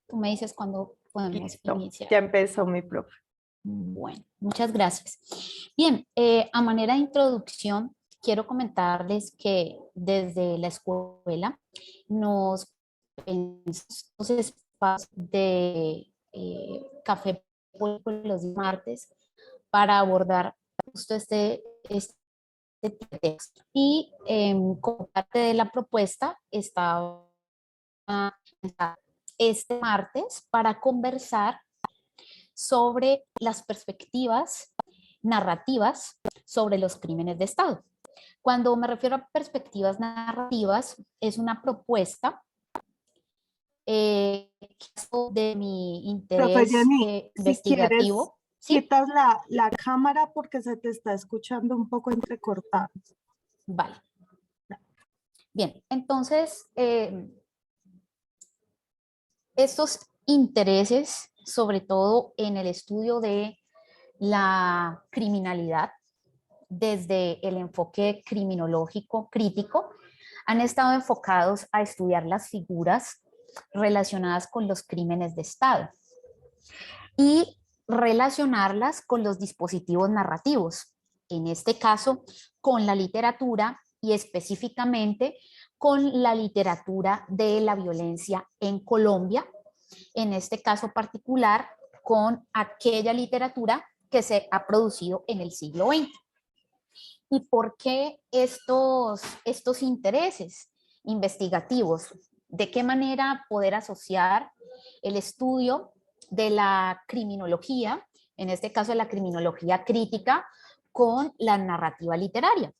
Tú me dices cuándo podemos Listo, iniciar. ya empezó mi profe. Bueno, muchas gracias. Bien, a manera de introducción, quiero comentarles que desde la escuela nos pensamos los espacios de café político los martes para abordar justo este texto. Y como parte de la propuesta estaba este martes para conversar sobre las perspectivas narrativas sobre los crímenes de Estado. Cuando me refiero a perspectivas narrativas, es una propuesta de mi Profe interés Jenny, si quieres, investigativo. ¿Sí? quitas la cámara porque se te está escuchando un poco entrecortado. Vale. Bien, entonces, estos intereses, sobre todo en el estudio de la criminalidad, desde el enfoque criminológico crítico, han estado enfocados a estudiar las figuras relacionadas con los crímenes de Estado y relacionarlas con los dispositivos narrativos, en este caso con la literatura y específicamente con la literatura de la violencia en Colombia, en este caso particular con aquella literatura que se ha producido en el siglo XX. ¿Y por qué estos intereses investigativos? ¿De qué manera poder asociar el estudio de la criminología, en este caso de la criminología crítica, con la narrativa literaria?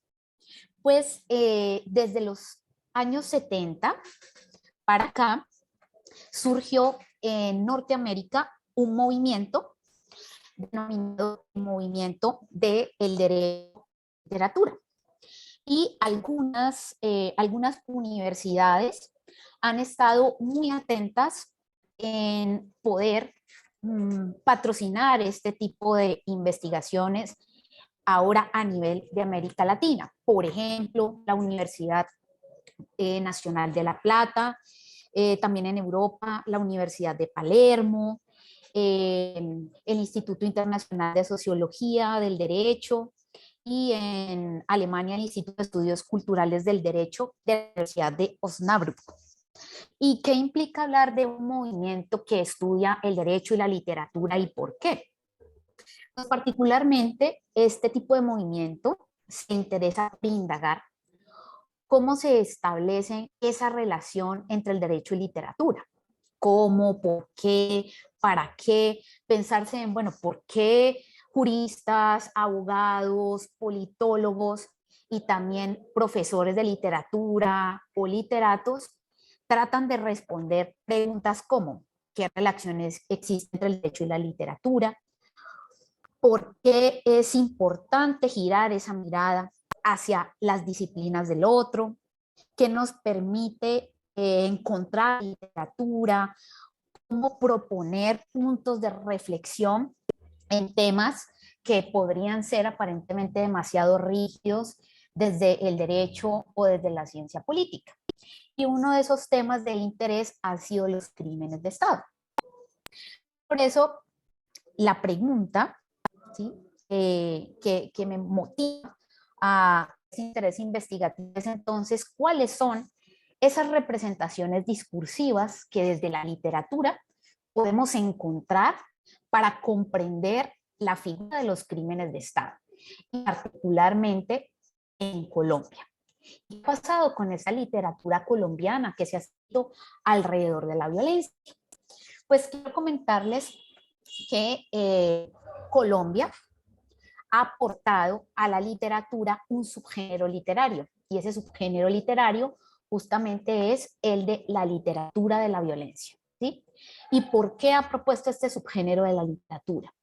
Pues desde los años 70 para acá surgió en Norteamérica un movimiento denominado movimiento del derecho a la literatura. Y algunas universidades han estado muy atentas en poder patrocinar este tipo de investigaciones ahora a nivel de América Latina. Por ejemplo, la Universidad Nacional de La Plata, también en Europa, la Universidad de Palermo, el Instituto Internacional de Sociología del Derecho y en Alemania el Instituto de Estudios Culturales del Derecho de la Universidad de Osnabrück. ¿Y qué implica hablar de un movimiento que estudia el derecho y la literatura y por qué? Pues particularmente este tipo de movimiento se interesa en indagar cómo se establece esa relación entre el derecho y literatura. ¿Cómo? ¿Por qué? ¿Para qué? Pensarse en, bueno, ¿por qué juristas, abogados, politólogos y también profesores de literatura o literatos tratan de responder preguntas como ¿qué relaciones existen entre el derecho y la literatura? ¿Por qué es importante girar esa mirada hacia las disciplinas del otro? ¿Qué nos permite encontrar literatura? ¿Cómo proponer puntos de reflexión en temas que podrían ser aparentemente demasiado rígidos desde el derecho o desde la ciencia política? Y uno de esos temas de interés han sido los crímenes de Estado. Por eso, la pregunta, ¿sí? Que me motiva a ese interés investigativo es entonces, ¿cuáles son esas representaciones discursivas que desde la literatura podemos encontrar para comprender la figura de los crímenes de Estado, y particularmente en Colombia? ¿Qué ha pasado con esa literatura colombiana que se ha escrito alrededor de la violencia? Pues quiero comentarles que Colombia ha aportado a la literatura un subgénero literario, y ese subgénero literario justamente es el de la literatura de la violencia, ¿sí? ¿Y por qué ha propuesto este subgénero de la literatura?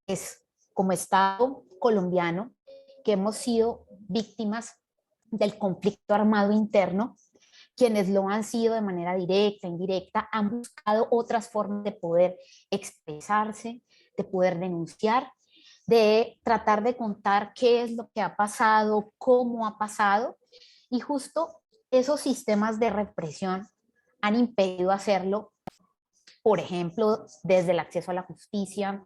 Es como Estado colombiano que hemos sido víctimas del conflicto armado interno, quienes lo han sido de manera directa, indirecta, han buscado otras formas de poder expresarse, de poder denunciar, de tratar de contar qué es lo que ha pasado, cómo ha pasado, y justo esos sistemas de represión han impedido hacerlo por ejemplo, desde el acceso a la justicia,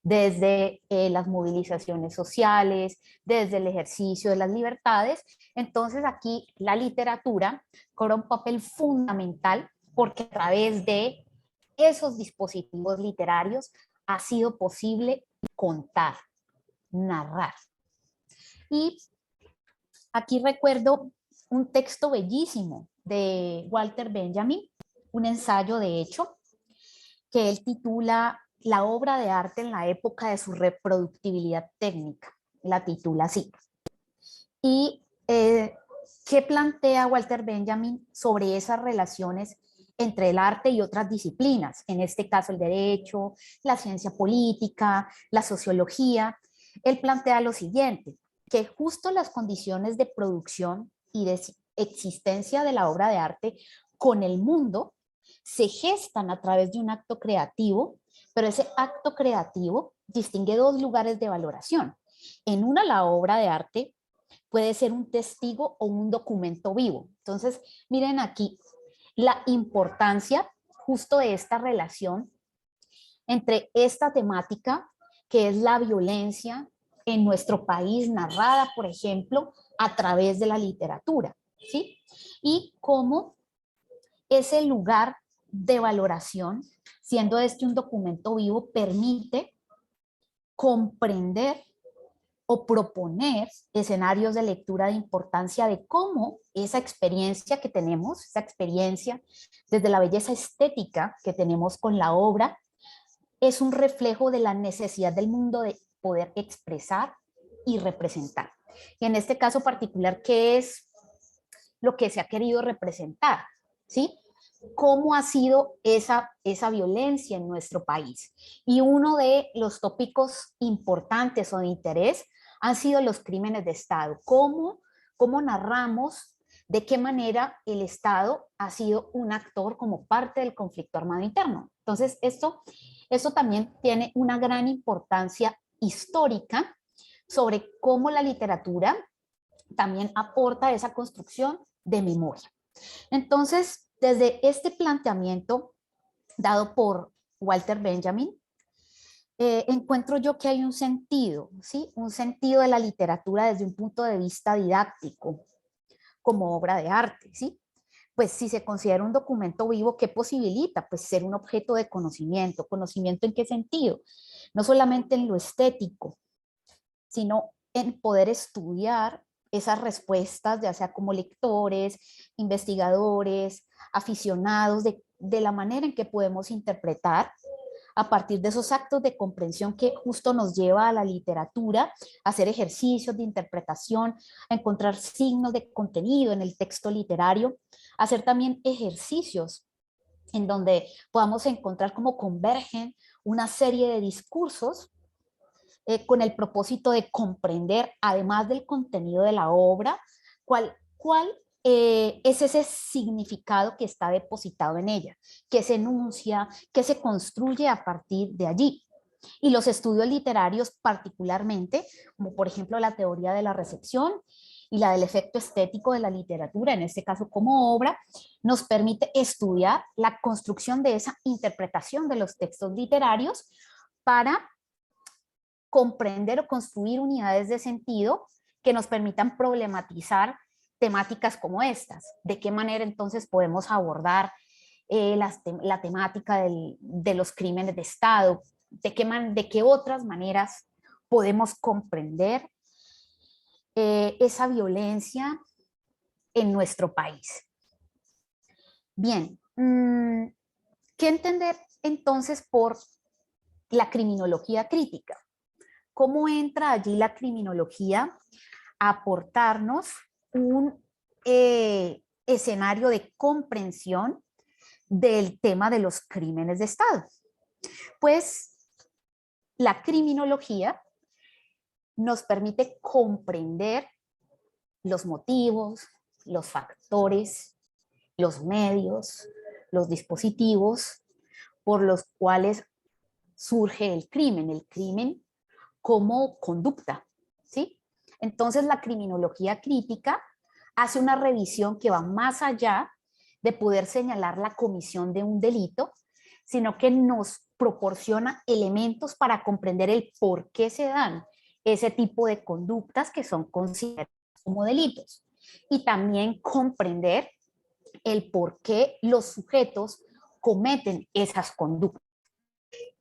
desde las movilizaciones sociales, desde el ejercicio de las libertades. Entonces aquí la literatura cobra un papel fundamental porque a través de esos dispositivos literarios ha sido posible contar, narrar. Y aquí recuerdo un texto bellísimo de Walter Benjamin, un ensayo de hecho, que él titula La obra de arte en la época de su reproductibilidad técnica. La titula así. Y ¿qué plantea Walter Benjamin sobre esas relaciones entre el arte y otras disciplinas? En este caso el derecho, la ciencia política, la sociología. Él plantea lo siguiente, que justo las condiciones de producción y de existencia de la obra de arte con el mundo se gestan a través de un acto creativo, pero ese acto creativo distingue dos lugares de valoración. En una, la obra de arte puede ser un testigo o un documento vivo. Entonces, miren aquí la importancia justo de esta relación entre esta temática, que es la violencia en nuestro país, narrada, por ejemplo, a través de la literatura, ¿sí? Y cómo ese lugar de valoración, siendo este un documento vivo, permite comprender o proponer escenarios de lectura de importancia de cómo esa experiencia que tenemos, esa experiencia desde la belleza estética que tenemos con la obra, es un reflejo de la necesidad del mundo de poder expresar y representar. Y en este caso particular, ¿qué es lo que se ha querido representar? ¿Sí? ¿Cómo ha sido esa violencia en nuestro país? Y uno de los tópicos importantes o de interés han sido los crímenes de Estado. ¿Cómo narramos de qué manera el Estado ha sido un actor como parte del conflicto armado interno? Entonces, esto también tiene una gran importancia histórica sobre cómo la literatura también aporta esa construcción de memoria. Entonces, desde este planteamiento dado por Walter Benjamin, encuentro yo que hay un sentido, ¿sí? Un sentido de la literatura desde un punto de vista didáctico, como obra de arte, ¿sí? Pues si se considera un documento vivo, ¿qué posibilita? Pues ser un objeto de conocimiento. ¿Conocimiento en qué sentido? No solamente en lo estético, sino en poder estudiar esas respuestas, ya sea como lectores, investigadores, aficionados, de la manera en que podemos interpretar a partir de esos actos de comprensión que justo nos lleva a la literatura, a hacer ejercicios de interpretación, a encontrar signos de contenido en el texto literario, a hacer también ejercicios en donde podamos encontrar cómo convergen una serie de discursos con el propósito de comprender, además del contenido de la obra, cuál es ese significado que está depositado en ella, que se enuncia, que se construye a partir de allí. Y los estudios literarios particularmente, como por ejemplo la teoría de la recepción y la del efecto estético de la literatura, en este caso como obra, nos permite estudiar la construcción de esa interpretación de los textos literarios para comprender o construir unidades de sentido que nos permitan problematizar temáticas como estas. ¿De qué manera entonces podemos abordar la temática de los crímenes de Estado? ¿De qué otras maneras podemos comprender esa violencia en nuestro país? Bien, ¿qué entender entonces por la criminología crítica? ¿Cómo entra allí la criminología a aportarnos un escenario de comprensión del tema de los crímenes de Estado? Pues la criminología nos permite comprender los motivos, los factores, los medios, los dispositivos por los cuales surge el crimen como conducta, ¿sí? Entonces la criminología crítica hace una revisión que va más allá de poder señalar la comisión de un delito, sino que nos proporciona elementos para comprender el por qué se dan ese tipo de conductas que son consideradas como delitos. Y también comprender el por qué los sujetos cometen esas conductas.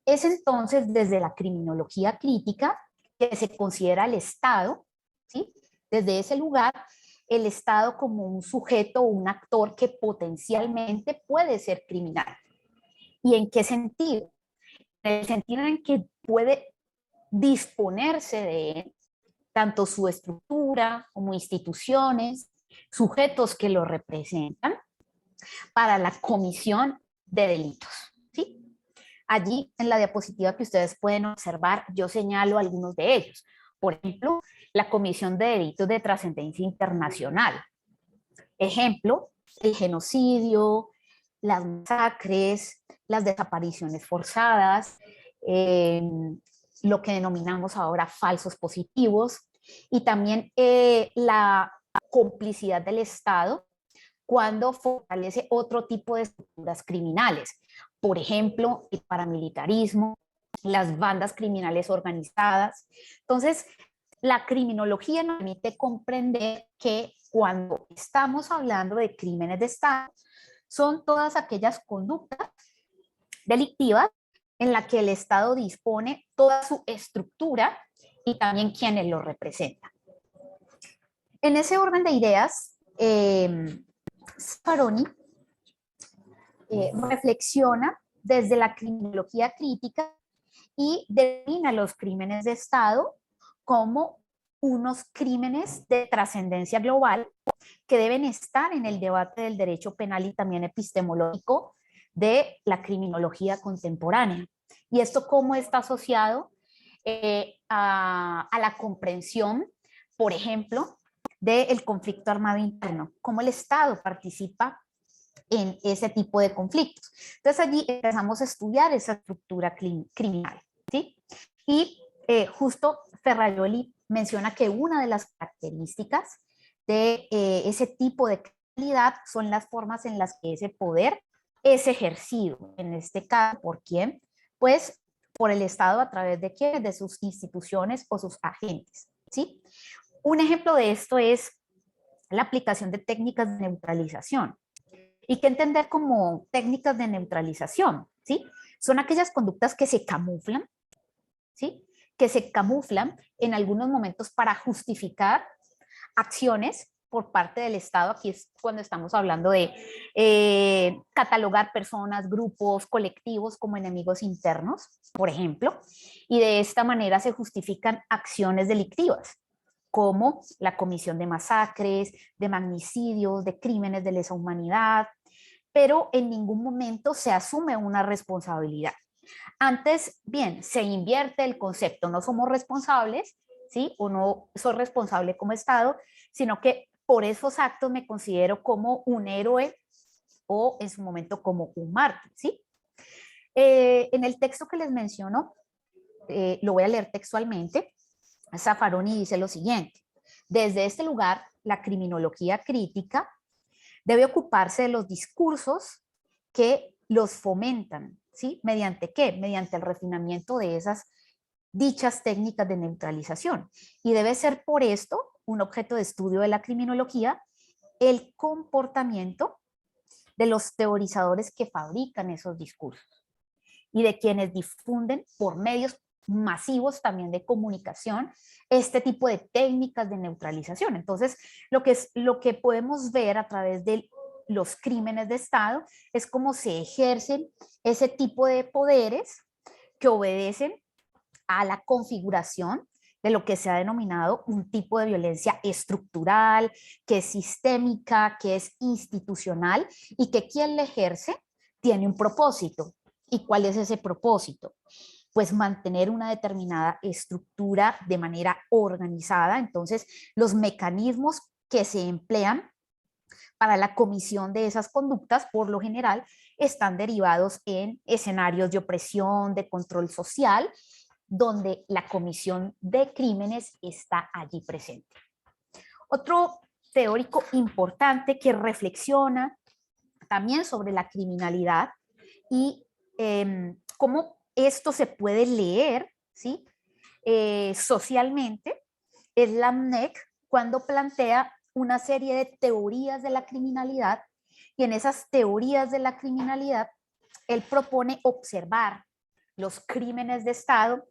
Es entonces desde la criminología crítica que se considera el Estado, ¿sí? Desde ese lugar, el Estado como un sujeto o un actor que potencialmente puede ser criminal. ¿Y en qué sentido? En el sentido en que puede disponerse de él, tanto su estructura como instituciones, sujetos que lo representan, para la comisión de delitos. ¿Sí? Allí en la diapositiva que ustedes pueden observar, yo señalo algunos de ellos. Por ejemplo, la comisión de delitos de trascendencia internacional. Ejemplo, el genocidio, las masacres, las desapariciones forzadas, lo que denominamos ahora falsos positivos, y también la complicidad del Estado cuando fortalece otro tipo de estructuras criminales. Por ejemplo, el paramilitarismo, las bandas criminales organizadas. Entonces, la criminología nos permite comprender que cuando estamos hablando de crímenes de Estado, son todas aquellas conductas delictivas en las que el Estado dispone toda su estructura y también quienes lo representan. En ese orden de ideas, Zaffaroni reflexiona desde la criminología crítica y define los crímenes de Estado como unos crímenes de trascendencia global que deben estar en el debate del derecho penal y también epistemológico de la criminología contemporánea. ¿Y esto cómo está asociado a la comprensión, por ejemplo, del conflicto armado interno? ¿Cómo el Estado participa en ese tipo de conflictos? Entonces allí empezamos a estudiar esa estructura criminal, ¿sí? Y justo Ferrajoli menciona que una de las características de ese tipo de criminalidad son las formas en las que ese poder es ejercido. En este caso, ¿por quién? Pues por el Estado a través de quién, de sus instituciones o sus agentes, ¿sí? Un ejemplo de esto es la aplicación de técnicas de neutralización. ¿Y qué entender como técnicas de neutralización? ¿Sí? Son aquellas conductas que se camuflan, ¿sí? Que se camuflan en algunos momentos para justificar acciones por parte del Estado. Aquí es cuando estamos hablando de catalogar personas, grupos, colectivos como enemigos internos, por ejemplo, y de esta manera se justifican acciones delictivas como la comisión de masacres, de magnicidios, de crímenes de lesa humanidad, pero en ningún momento se asume una responsabilidad. Antes, bien, se invierte el concepto, no somos responsables, ¿sí? O no soy responsable como Estado, sino que por esos actos me considero como un héroe o en su momento como un mártir, ¿sí? En el texto que les menciono, lo voy a leer textualmente, Zaffaroni dice lo siguiente: desde este lugar, la criminología crítica debe ocuparse de los discursos que los fomentan, ¿sí? ¿Mediante qué? Mediante el refinamiento de esas dichas técnicas de neutralización. Y debe ser por esto un objeto de estudio de la criminología el comportamiento de los teorizadores que fabrican esos discursos y de quienes difunden por medios masivos también de comunicación este tipo de técnicas de neutralización. Entonces, lo que podemos ver a través de los crímenes de Estado es cómo se ejercen ese tipo de poderes que obedecen a la configuración de lo que se ha denominado un tipo de violencia estructural, que es sistémica, que es institucional y que quien la ejerce tiene un propósito. ¿Y cuál es ese propósito? Pues mantener una determinada estructura de manera organizada. Entonces, los mecanismos que se emplean para la comisión de esas conductas, por lo general, están derivados en escenarios de opresión, de control social, donde la comisión de crímenes está allí presente. Otro teórico importante que reflexiona también sobre la criminalidad y cómo esto se puede leer, ¿sí? Socialmente, es Lamneck cuando plantea una serie de teorías de la criminalidad, y en esas teorías de la criminalidad él propone observar los crímenes de Estado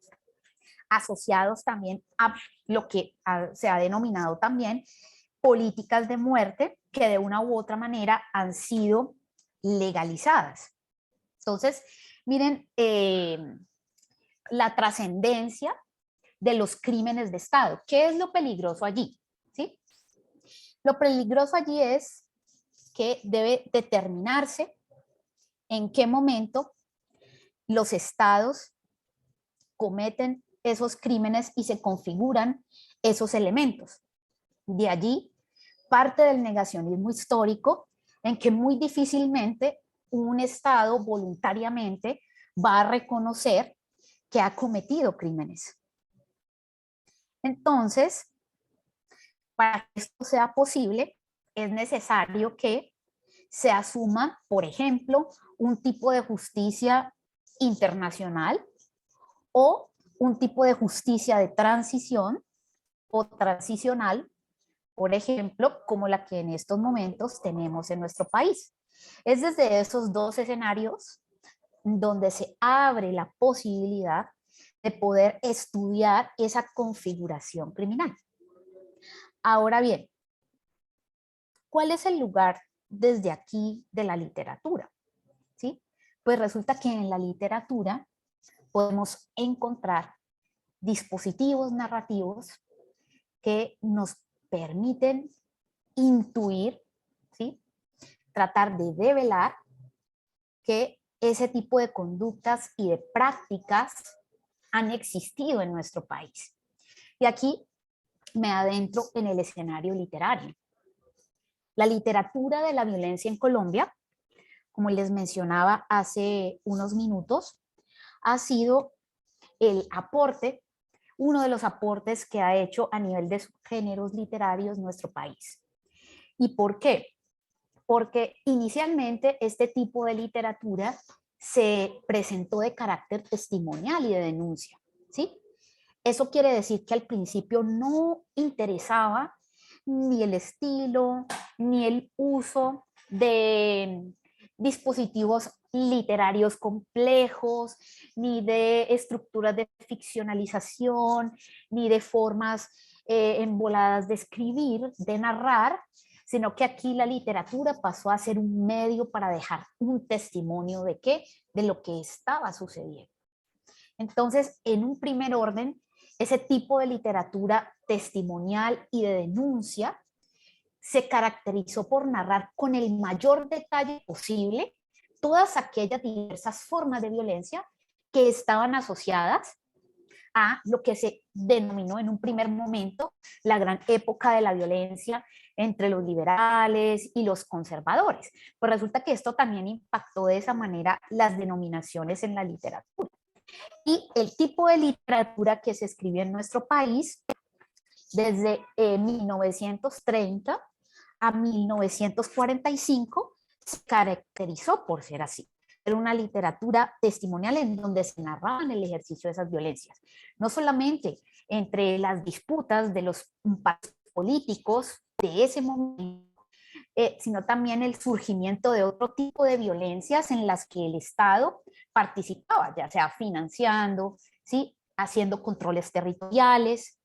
asociados también a lo que se ha denominado también políticas de muerte que de una u otra manera han sido legalizadas. Entonces, miren la trascendencia de los crímenes de Estado. ¿Qué es lo peligroso allí? ¿Sí? Lo peligroso allí es que debe determinarse en qué momento los estados cometen esos crímenes y se configuran esos elementos. De allí parte del negacionismo histórico, en que muy difícilmente un estado voluntariamente va a reconocer que ha cometido crímenes. Entonces, para que esto sea posible, es necesario que se asuma, por ejemplo, un tipo de justicia internacional o un tipo de justicia de transición o transicional, por ejemplo, como la que en estos momentos tenemos en nuestro país. Es desde esos dos escenarios donde se abre la posibilidad de poder estudiar esa configuración criminal. Ahora bien, ¿cuál es el lugar desde aquí de la literatura? ¿Sí? Pues resulta que en la literatura podemos encontrar dispositivos narrativos que nos permiten intuir, ¿sí? Tratar de develar que ese tipo de conductas y de prácticas han existido en nuestro país. Y aquí me adentro en el escenario literario. La literatura de la violencia en Colombia, como les mencionaba hace unos minutos, ha sido el aporte, uno de los aportes que ha hecho a nivel de géneros literarios nuestro país. ¿Y por qué? Porque inicialmente este tipo de literatura se presentó de carácter testimonial y de denuncia, ¿sí? Eso quiere decir que al principio no interesaba ni el estilo, ni el uso de dispositivos literarios complejos, ni de estructuras de ficcionalización, ni de formas emboladas de escribir, de narrar, sino que aquí la literatura pasó a ser un medio para dejar un testimonio de qué, de lo que estaba sucediendo. Entonces, en un primer orden, ese tipo de literatura testimonial y de denuncia se caracterizó por narrar con el mayor detalle posible todas aquellas diversas formas de violencia que estaban asociadas a lo que se denominó en un primer momento la gran época de la violencia entre los liberales y los conservadores. Pues resulta que esto también impactó de esa manera las denominaciones en la literatura. Y el tipo de literatura que se escribió en nuestro país desde 1930 a 1945 se caracterizó por ser así. Era una literatura testimonial en donde se narraban el ejercicio de esas violencias, no solamente entre las disputas de los políticos de ese momento, sino también el surgimiento de otro tipo de violencias en las que el Estado participaba, ya sea financiando, ¿sí? Haciendo controles territoriales,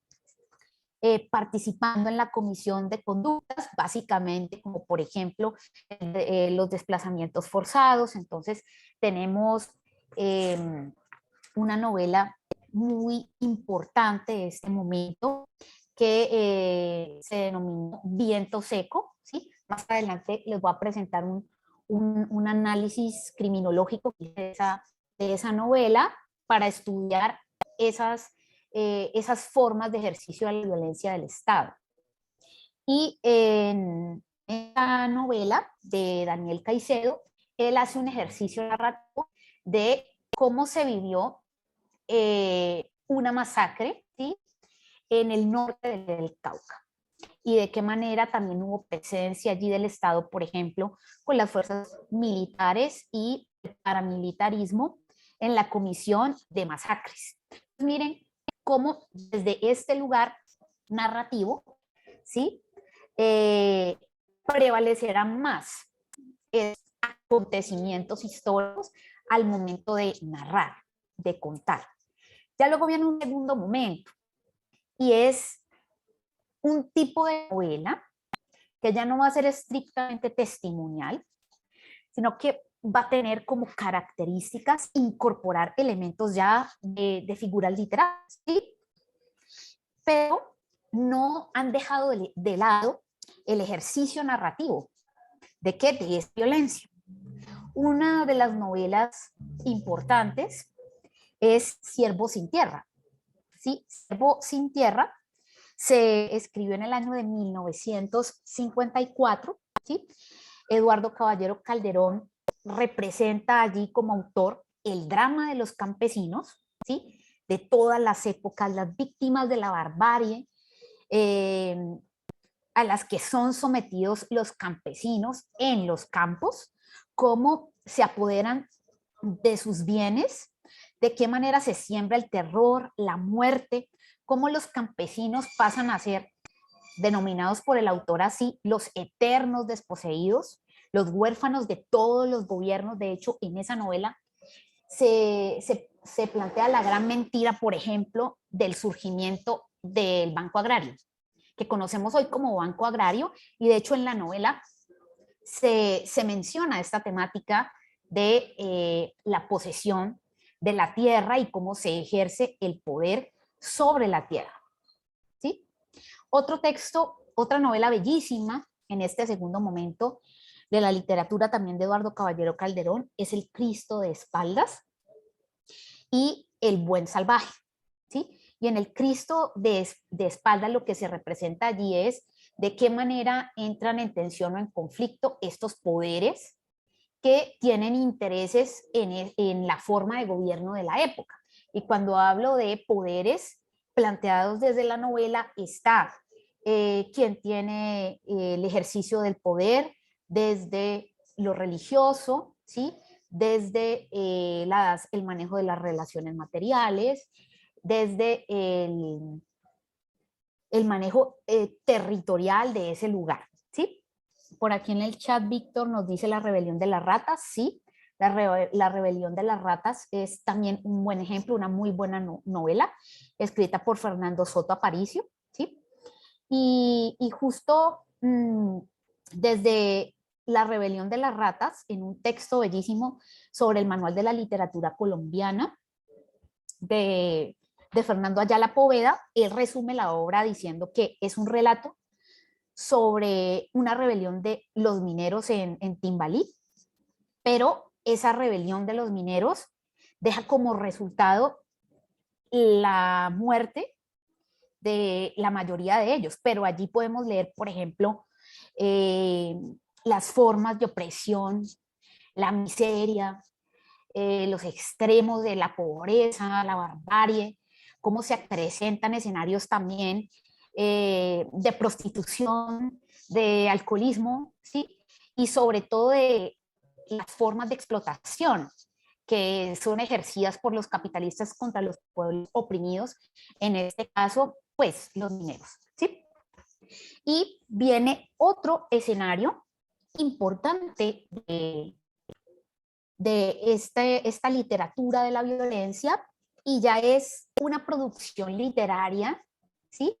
participando en la comisión de conductas, básicamente como por ejemplo los desplazamientos forzados. Entonces tenemos una novela muy importante de este momento que se denominó Viento Seco, ¿sí? Más adelante les voy a presentar un análisis criminológico de esa novela para estudiar esas formas de ejercicio de la violencia del Estado. Y en esta novela de Daniel Caicedo, él hace un ejercicio narrativo de cómo se vivió una masacre, ¿sí? En el norte del Cauca y de qué manera también hubo presencia allí del Estado, por ejemplo, con las fuerzas militares y el paramilitarismo en la comisión de masacres. Miren cómo desde este lugar narrativo, ¿sí? Prevalecerán más acontecimientos históricos al momento de narrar, de contar. Ya luego viene un segundo momento, y es un tipo de novela que ya no va a ser estrictamente testimonial, sino que va a tener como características incorporar elementos ya de figuras literarias, ¿sí? Pero no han dejado de lado el ejercicio narrativo. ¿De qué? De esta violencia. Una de las novelas importantes es Ciervo sin tierra. ¿Sí? Ciervo sin tierra se escribió en el año de 1954, ¿sí? Eduardo Caballero Calderón representa allí como autor el drama de los campesinos, ¿sí? De todas las épocas, las víctimas de la barbarie, a las que son sometidos los campesinos en los campos, cómo se apoderan de sus bienes, de qué manera se siembra el terror, la muerte, cómo los campesinos pasan a ser denominados por el autor así, los eternos desposeídos, los huérfanos de todos los gobiernos. De hecho, en esa novela se plantea la gran mentira, por ejemplo, del surgimiento del Banco Agrario, que conocemos hoy como Banco Agrario, y de hecho en la novela se menciona esta temática de la posesión de la tierra y cómo se ejerce el poder sobre la tierra. ¿Sí? Otro texto, otra novela bellísima en este segundo momento de la literatura también de Eduardo Caballero Calderón es El Cristo de espaldas y El buen salvaje. ¿Sí? Y en El Cristo de espaldas lo que se representa allí es de qué manera entran en tensión o en conflicto estos poderes que tienen intereses en la forma de gobierno de la época. Y cuando hablo de poderes planteados desde la novela, está quien tiene el ejercicio del poder desde lo religioso, ¿sí? Desde el manejo de las relaciones materiales, desde el manejo territorial de ese lugar, ¿sí? Por aquí en el chat Víctor nos dice La rebelión de las ratas. Sí, la rebelión de las ratas es también un buen ejemplo, una muy buena novela escrita por Fernando Soto Aparicio, ¿sí? Y justo desde La rebelión de las ratas, en un texto bellísimo sobre el manual de la literatura colombiana de Fernando Ayala Poveda, él resume la obra diciendo que es un relato sobre una rebelión de los mineros en Timbalí, pero esa rebelión de los mineros deja como resultado la muerte de la mayoría de ellos, pero allí podemos leer, por ejemplo, las formas de opresión, la miseria, los extremos de la pobreza, la barbarie, cómo se presentan escenarios también de prostitución, de alcoholismo, ¿sí? Y sobre todo de las formas de explotación que son ejercidas por los capitalistas contra los pueblos oprimidos, en este caso, pues los mineros, ¿sí? Y viene otro escenario importante de esta literatura de la violencia, y ya es una producción literaria, ¿sí?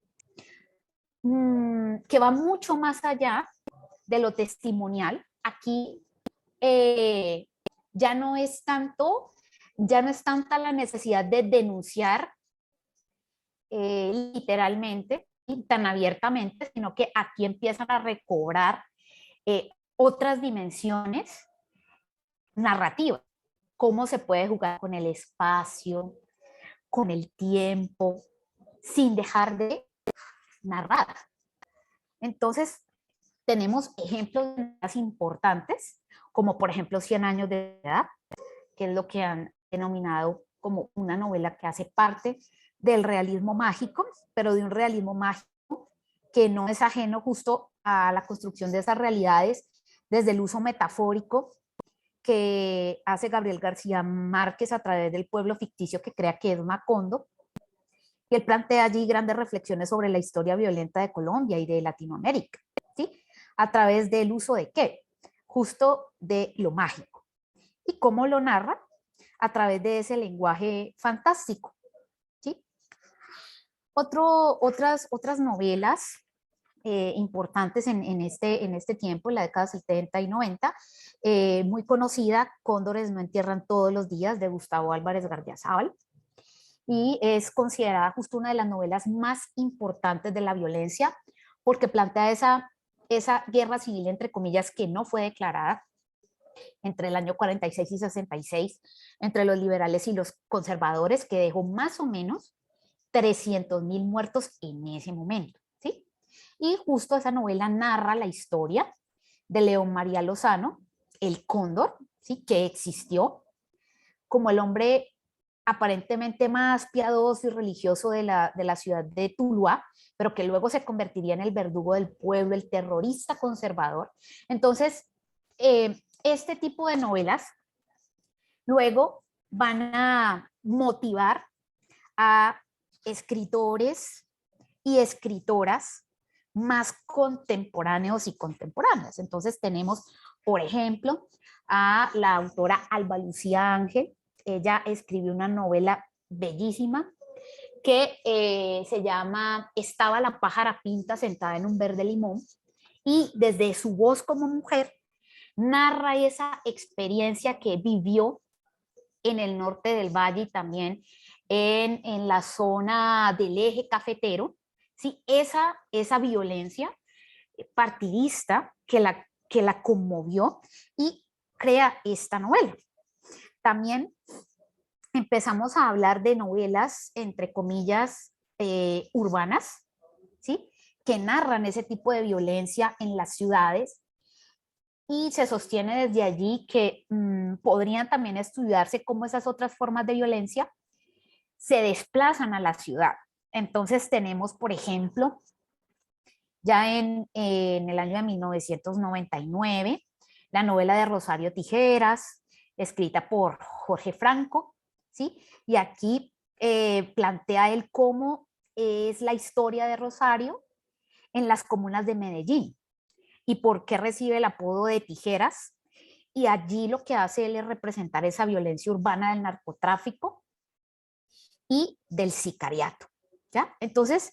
Que va mucho más allá de lo testimonial. Aquí ya no es tanta la necesidad de denunciar literalmente y tan abiertamente, sino que aquí empiezan a recobrar otras dimensiones narrativas. Cómo se puede jugar con el espacio, con el tiempo, sin dejar de narrar. Entonces, tenemos ejemplos más importantes, como por ejemplo 100 años de edad, que es lo que han denominado como una novela que hace parte del realismo mágico, pero de un realismo mágico que no es ajeno justo a la construcción de esas realidades desde el uso metafórico que hace Gabriel García Márquez a través del pueblo ficticio que crea, que es Macondo, y él plantea allí grandes reflexiones sobre la historia violenta de Colombia y de Latinoamérica, ¿sí? A través del uso de ¿qué? Justo de lo mágico. ¿Y cómo lo narra? A través de ese lenguaje fantástico, ¿sí? Otras novelas importantes en este tiempo, en la década 70 y 90, muy conocida, Cóndores no entierran todos los días, de Gustavo Álvarez Gardiazabal, y es considerada justo una de las novelas más importantes de la violencia, porque plantea esa guerra civil, entre comillas, que no fue declarada entre el año 46 y 66, entre los liberales y los conservadores, que dejó más o menos 300.000 muertos en ese momento, ¿sí? Y justo esa novela narra la historia de León María Lozano, el Cóndor, ¿sí? Que existió como el hombre aparentemente más piadoso y religioso de la ciudad de Tuluá, pero que luego se convertiría en el verdugo del pueblo, el terrorista conservador. Entonces, este tipo de novelas luego van a motivar a escritores y escritoras más contemporáneos y contemporáneas. Entonces tenemos, por ejemplo, a la autora Alba Lucía Ángel. Ella escribió una novela bellísima que se llama Estaba la pájara pinta sentada en un verde limón, y desde su voz como mujer narra esa experiencia que vivió en el norte del valle y también en la zona del eje cafetero, ¿sí? Esa violencia partidista que la conmovió y crea esta novela. También empezamos a hablar de novelas, entre comillas, urbanas, ¿sí? Que narran ese tipo de violencia en las ciudades, y se sostiene desde allí que podrían también estudiarse cómo esas otras formas de violencia se desplazan a la ciudad. Entonces tenemos, por ejemplo, ya en el año de 1999, la novela de Rosario Tijeras, escrita por Jorge Franco, ¿sí? Y aquí plantea él cómo es la historia de Rosario en las comunas de Medellín y por qué recibe el apodo de Tijeras. Y allí lo que hace él es representar esa violencia urbana del narcotráfico y del sicariato, ¿ya? Entonces,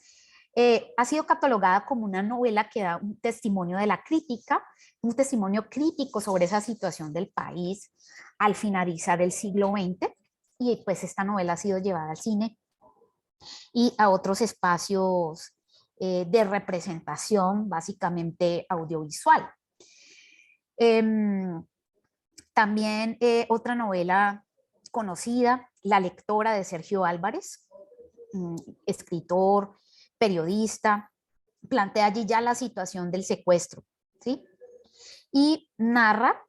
ha sido catalogada como una novela que da un testimonio de la crítica, un testimonio crítico sobre esa situación del país al finalizar el siglo XX, y pues esta novela ha sido llevada al cine y a otros espacios de representación, básicamente audiovisual. También otra novela conocida, La lectora, de Sergio Álvarez, escritor, periodista, plantea allí ya la situación del secuestro, ¿sí? Y narra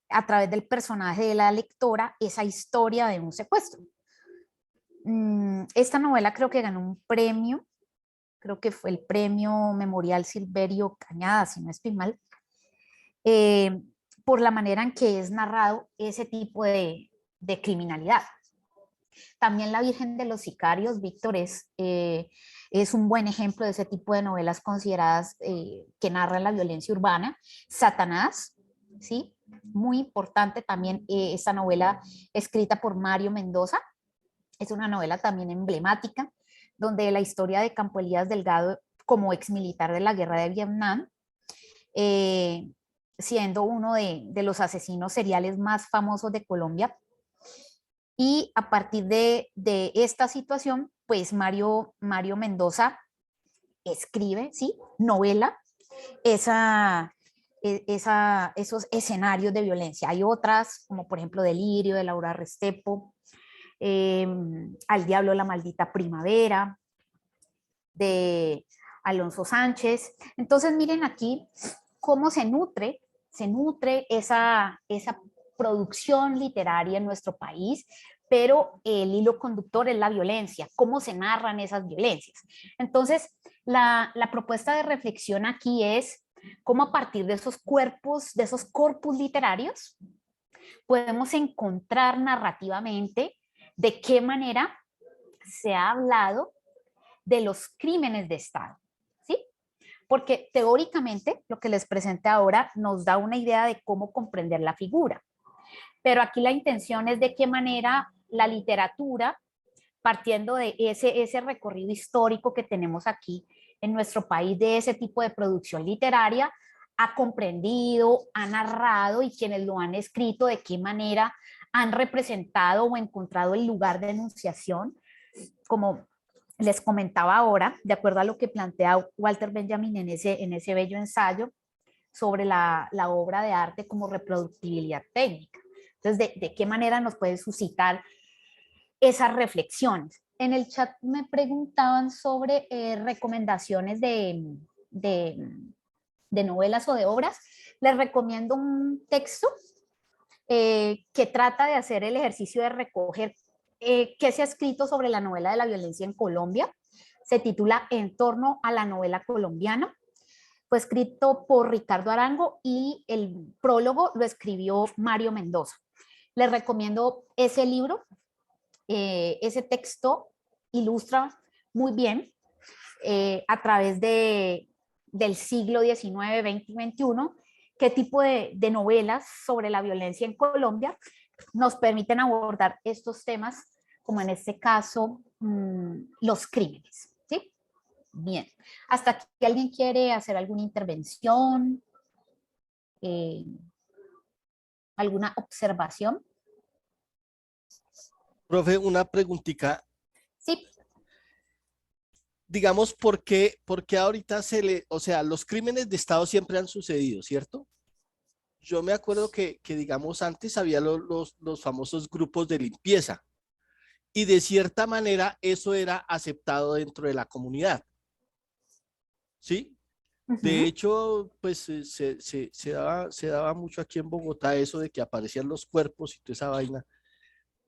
a través del personaje de la lectora esa historia de un secuestro. Esta novela creo que ganó un premio, creo que fue el premio Memorial Silverio Cañada, si no estoy mal, eh, por la manera en que es narrado ese tipo de criminalidad. También La Virgen de los Sicarios, Víctor, es un buen ejemplo de ese tipo de novelas consideradas que narran la violencia urbana. Satanás, ¿sí? Muy importante también esta novela escrita por Mario Mendoza. Es una novela también emblemática, donde la historia de Campo Elías Delgado como exmilitar de la guerra de Vietnam, siendo uno de los asesinos seriales más famosos de Colombia. Y a partir de esta situación, pues Mario Mendoza escribe, ¿sí? Novela esos escenarios de violencia. Hay otras, como por ejemplo Delirio, de Laura Restrepo, Al diablo la maldita primavera, de Alonso Sánchez. Entonces miren aquí cómo se nutre esa producción literaria en nuestro país, pero el hilo conductor es la violencia, cómo se narran esas violencias. Entonces, la propuesta de reflexión aquí es cómo a partir de esos cuerpos, de esos corpus literarios, podemos encontrar narrativamente de qué manera se ha hablado de los crímenes de Estado, ¿sí? Porque teóricamente lo que les presenté ahora nos da una idea de cómo comprender la figura, pero aquí la intención es de qué manera la literatura, partiendo de ese recorrido histórico que tenemos aquí en nuestro país, de ese tipo de producción literaria, ha comprendido, ha narrado y quienes lo han escrito, de qué manera han representado o encontrado el lugar de enunciación, como les comentaba ahora, de acuerdo a lo que plantea Walter Benjamin en ese bello ensayo sobre la obra de arte como reproductibilidad técnica. Entonces, ¿de qué manera nos puede suscitar esas reflexiones? En el chat me preguntaban sobre recomendaciones de novelas o de obras. Les recomiendo un texto que trata de hacer el ejercicio de recoger qué se ha escrito sobre la novela de la violencia en Colombia. Se titula En torno a la novela colombiana. Fue escrito por Ricardo Arango y el prólogo lo escribió Mario Mendoza. Les recomiendo ese libro. Ese texto ilustra muy bien a través del siglo XIX, XX y XXI, qué tipo de novelas sobre la violencia en Colombia nos permiten abordar estos temas, como en este caso, los crímenes. ¿Sí? Bien. ¿Hasta aquí alguien quiere hacer alguna intervención? Eh, ¿Alguna observación? Profe, una preguntita. Sí. Digamos, por qué ahorita o sea, los crímenes de Estado siempre han sucedido, ¿cierto? Yo me acuerdo que digamos, antes había los famosos grupos de limpieza y de cierta manera eso era aceptado dentro de la comunidad, ¿sí? De hecho, pues se daba mucho aquí en Bogotá eso de que aparecían los cuerpos y toda esa vaina.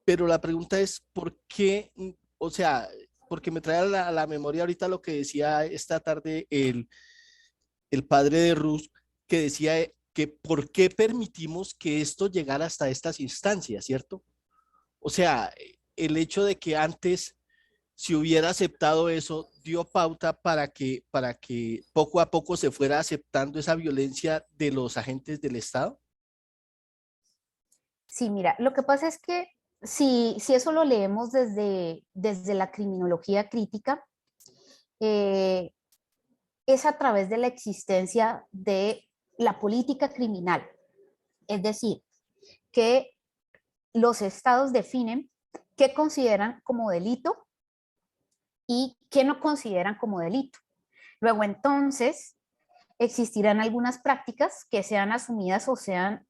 Pero la pregunta es, ¿por qué? O sea, porque me trae a la memoria ahorita lo que decía esta tarde el padre de Ruth, que decía que por qué permitimos que esto llegara hasta estas instancias, ¿cierto? O sea, el hecho de que antes si hubiera aceptado eso, dio pauta para que poco a poco se fuera aceptando esa violencia de los agentes del Estado. Sí, mira, lo que pasa es que si eso lo leemos desde la criminología crítica, eh, es a través de la existencia de la política criminal. Es decir, que los estados definen qué consideran como delito y qué no consideran como delito. Luego entonces existirán algunas prácticas que sean asumidas o sean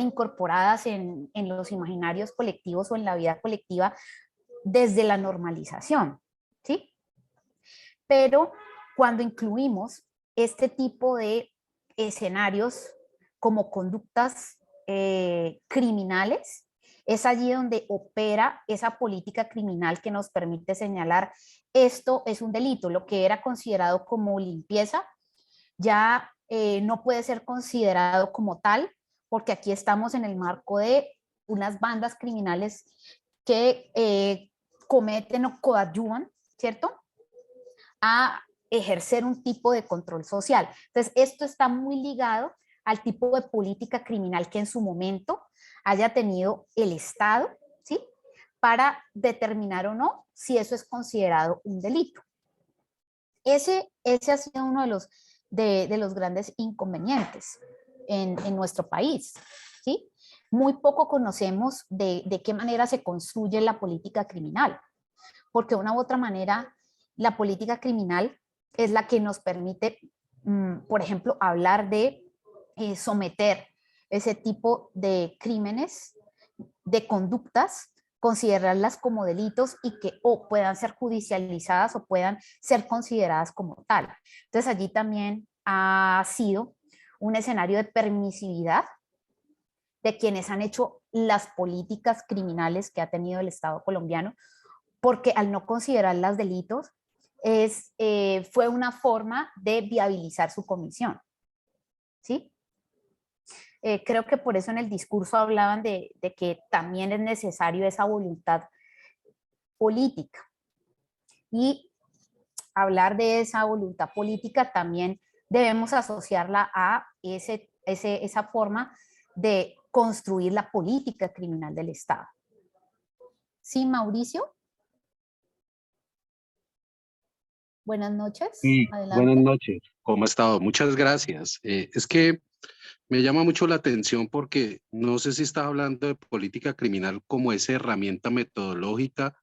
incorporadas en los imaginarios colectivos o en la vida colectiva desde la normalización, ¿sí? Pero cuando incluimos este tipo de escenarios como conductas criminales, es allí donde opera esa política criminal que nos permite señalar esto es un delito. Lo que era considerado como limpieza ya no puede ser considerado como tal, porque aquí estamos en el marco de unas bandas criminales que cometen o coadyuvan, ¿cierto?, a ejercer un tipo de control social. Entonces, esto está muy ligado al tipo de política criminal que en su momento haya tenido el Estado, ¿sí?, para determinar o no si eso es considerado un delito. Ese ha sido uno de los grandes inconvenientes en nuestro país, ¿sí? Muy poco conocemos de qué manera se construye la política criminal, porque de una u otra manera la política criminal es la que nos permite, por ejemplo, hablar de someter ese tipo de crímenes, de conductas, considerarlas como delitos y que o puedan ser judicializadas o puedan ser consideradas como tal. Entonces allí también ha sido un escenario de permisividad de quienes han hecho las políticas criminales que ha tenido el Estado colombiano, porque al no considerarlas delitos, fue una forma de viabilizar su comisión, ¿sí? Creo que por eso en el discurso hablaban de que también es necesario esa voluntad política. Y hablar de esa voluntad política también debemos asociarla a esa forma de construir la política criminal del Estado. ¿Sí, Mauricio? Buenas noches, Sí, buenas adelante. noches. ¿Cómo ha estado? Muchas gracias. Es que me llama mucho la atención porque no sé si estás hablando de política criminal como esa herramienta metodológica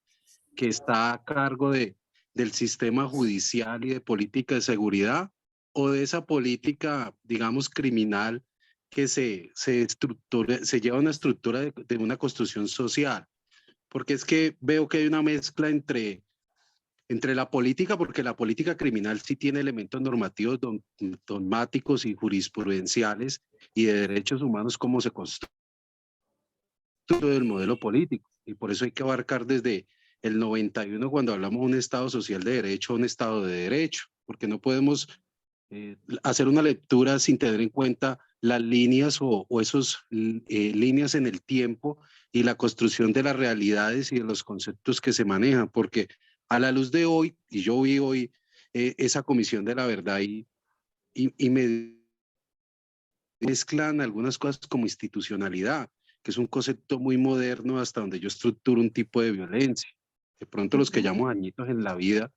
que está a cargo del sistema judicial y de política de seguridad, o de esa política, digamos, criminal que se lleva una estructura de una construcción social. Porque es que veo que hay una mezcla entre la política, porque la política criminal sí tiene elementos normativos, dogmáticos y jurisprudenciales y de derechos humanos, como se construye el modelo político. Y por eso hay que abarcar desde el 91, cuando hablamos de un Estado social de derecho, a un Estado de derecho, porque no podemos hacer una lectura sin tener en cuenta las líneas o esos líneas en el tiempo y la construcción de las realidades y de los conceptos que se manejan, porque a la luz de hoy, y yo vi hoy esa comisión de la verdad y me mezclan algunas cosas como institucionalidad, que es un concepto muy moderno hasta donde yo estructuro un tipo de violencia. De pronto los que llamamos añitos en la vida,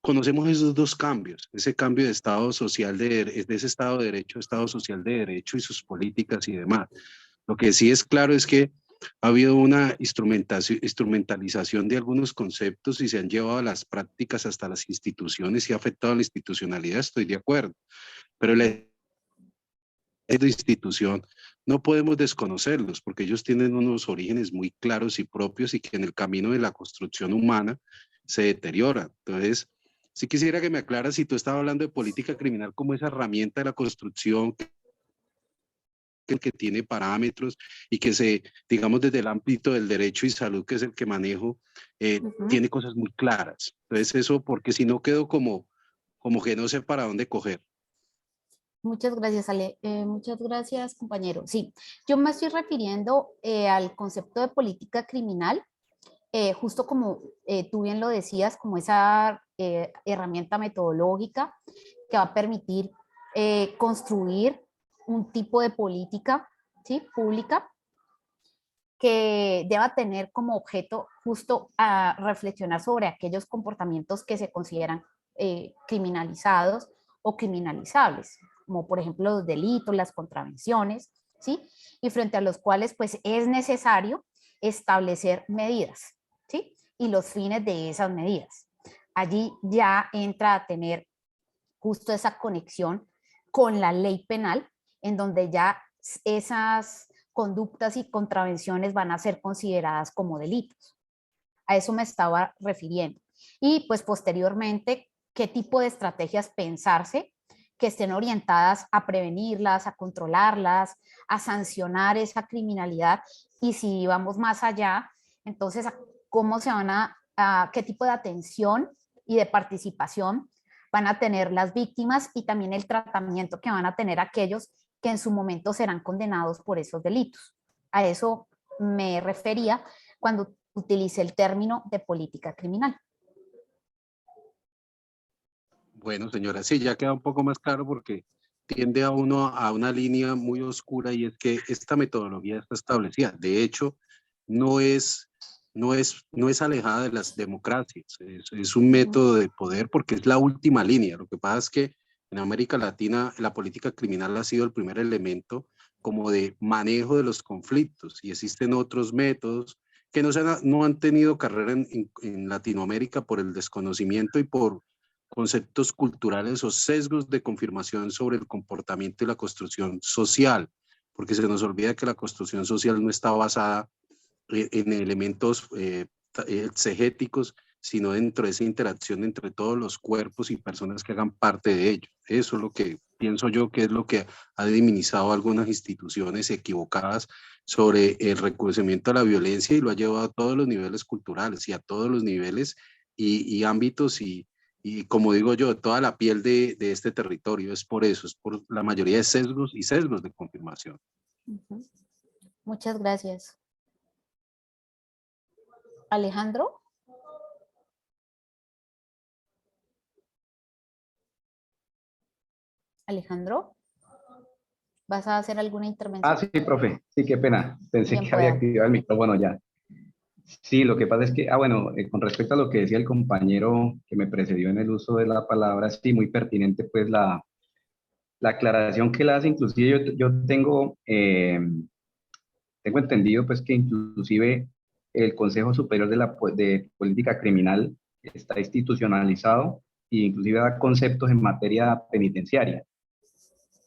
conocemos esos dos cambios, ese cambio de estado social, de ese estado de derecho, estado social de derecho y sus políticas y demás. Lo que sí es claro es que ha habido una instrumentalización de algunos conceptos y se han llevado a las prácticas hasta las instituciones y ha afectado a la institucionalidad, estoy de acuerdo, pero la institución no podemos desconocerlos porque ellos tienen unos orígenes muy claros y propios y que en el camino de la construcción humana se deterioran. Entonces, sí quisiera que me aclaras si tú estabas hablando de política criminal como esa herramienta de la construcción que tiene parámetros y que digamos, desde el ámbito del derecho y salud, que es el que manejo, tiene cosas muy claras. Entonces eso, porque si no quedo como que no sé para dónde coger. Muchas gracias, Ale. Muchas gracias, compañero. Sí, yo me estoy refiriendo al concepto de política criminal, justo como tú bien lo decías, como esa herramienta metodológica que va a permitir construir un tipo de política, ¿sí?, pública, que deba tener como objeto justo a reflexionar sobre aquellos comportamientos que se consideran criminalizados o criminalizables, como por ejemplo los delitos, las contravenciones, ¿sí? Y frente a los cuales pues es necesario establecer medidas, ¿sí? Y los fines de esas medidas. Allí ya entra a tener justo esa conexión con la ley penal, en donde ya esas conductas y contravenciones van a ser consideradas como delitos. A eso me estaba refiriendo. Y pues posteriormente, ¿qué tipo de estrategias pensarse que estén orientadas a prevenirlas, a controlarlas, a sancionar esa criminalidad? Y si vamos más allá, entonces, ¿cómo se van a qué tipo de atención y de participación van a tener las víctimas y también el tratamiento que van a tener aquellos que en su momento serán condenados por esos delitos? A eso me refería cuando utilicé el término de política criminal. Bueno, señora, sí, ya queda un poco más claro porque tiende a uno a una línea muy oscura y es que esta metodología está establecida. De hecho, no es alejada de las democracias. Es un método de poder porque es la última línea. Lo que pasa es que en América Latina la política criminal ha sido el primer elemento como de manejo de los conflictos y existen otros métodos que no han tenido carrera en Latinoamérica por el desconocimiento y por conceptos culturales o sesgos de confirmación sobre el comportamiento y la construcción social, porque se nos olvida que la construcción social no está basada en elementos exegéticos, sino dentro de esa interacción entre todos los cuerpos y personas que hagan parte de ello. Eso es lo que pienso yo que es lo que ha minimizado algunas instituciones equivocadas sobre el reconocimiento a la violencia y lo ha llevado a todos los niveles culturales y a todos los niveles y ámbitos y y como digo yo, toda la piel de este territorio. Es por eso, es por la mayoría de sesgos y sesgos de confirmación. Ujú. Muchas gracias. Alejandro. Alejandro, ¿vas a hacer alguna Ah, intervención? sí, profe. Sí, qué pena. Pensé Bien que había pueda. activado el micrófono ya. Sí, lo que pasa es que, bueno, con respecto a lo que decía el compañero que me precedió en el uso de la palabra, sí, muy pertinente, pues la aclaración que él hace, inclusive yo tengo entendido, pues que inclusive el Consejo Superior de Política Criminal está institucionalizado e inclusive da conceptos en materia penitenciaria.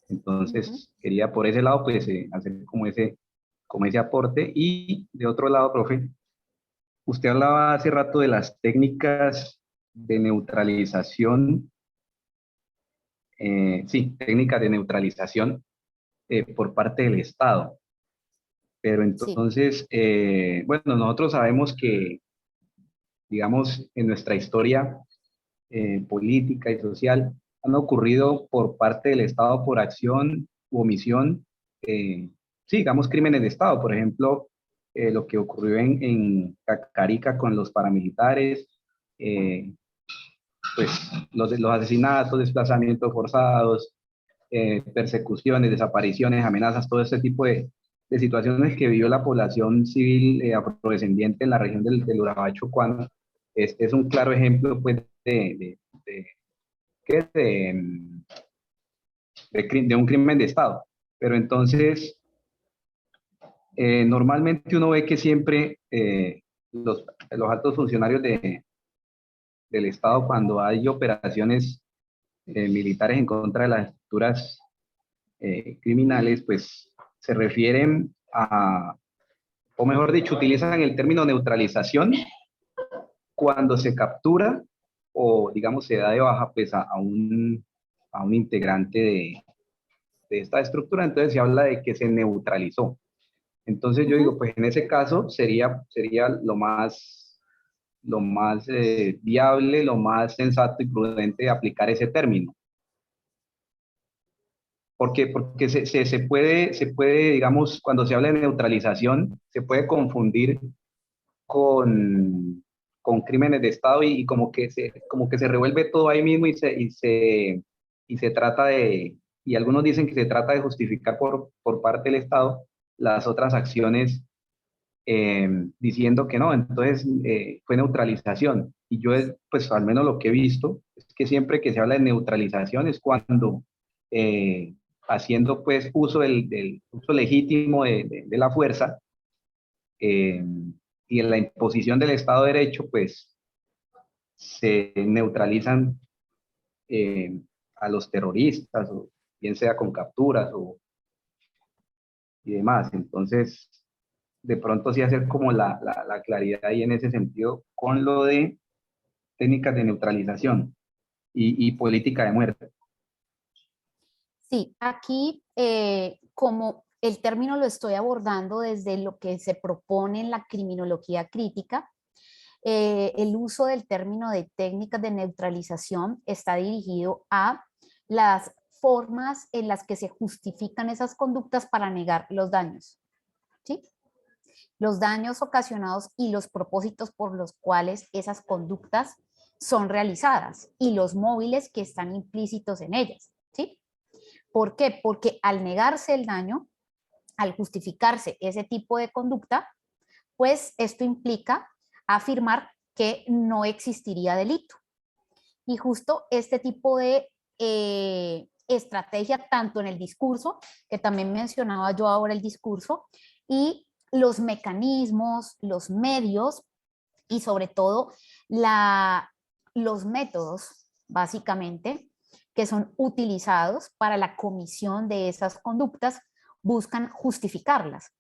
Ujú. Entonces, quería por ese lado, pues, hacer como ese aporte. Y de otro lado, profe, usted hablaba hace rato de las técnicas de neutralización, sí, técnicas de neutralización por parte del Estado. Pero Sí, entonces, bueno, nosotros sabemos que, digamos, en nuestra historia política y social han ocurrido por parte del Estado por acción u omisión, sí, digamos, crímenes de Estado. Por ejemplo, lo que ocurrió en Carica con los paramilitares, eh, pues los asesinatos, desplazamientos forzados, persecuciones, desapariciones, amenazas, todo ese tipo de situaciones que vivió la población civil afrodescendiente en la región del Urabá Chocuano, es un claro ejemplo pues, de, ¿qué es? De un crimen de Estado. Pero entonces, normalmente uno ve que siempre los altos funcionarios del Estado, cuando hay operaciones militares en contra de las estructuras criminales, pues se refieren a, o mejor dicho, utilizan el término neutralización cuando se captura o, digamos, se da de baja pues a un integrante de esta estructura, entonces se habla de que se neutralizó. Entonces yo digo, ujú. pues en ese caso sería lo más viable, lo más sensato y prudente aplicar ese término. Porque se puede, digamos, cuando se habla de neutralización, se puede confundir con crímenes de Estado y como que se revuelve todo ahí mismo y se trata de, y algunos dicen que se trata de justificar por parte del Estado las otras acciones diciendo que no, entonces fue neutralización. Y yo, pues al menos lo que he visto, es que siempre que se habla de neutralización es cuando haciendo pues uso del uso legítimo de la fuerza eh, y en la imposición del Estado de Derecho, pues se neutralizan a los terroristas, o bien sea con capturas y demás. Entonces, de pronto sí hacer como la claridad ahí en ese sentido con lo de técnicas de neutralización y política de muerte. Sí, aquí como el término lo estoy abordando desde lo que se propone en la criminología crítica, el uso del término de técnicas de neutralización está dirigido a las formas en las que se justifican esas conductas para negar los daños, ¿sí? Los daños ocasionados y los propósitos por los cuales esas conductas son realizadas y los móviles que están implícitos en ellas, ¿sí? ¿Por qué? Porque al negarse el daño, al justificarse ese tipo de conducta, pues esto implica afirmar que no existiría delito. Y justo este tipo de estrategia, tanto en el discurso, que también mencionaba yo ahora el discurso, y los mecanismos, los medios y sobre todo los métodos, básicamente, que son utilizados para la comisión de esas conductas, buscan justificarlas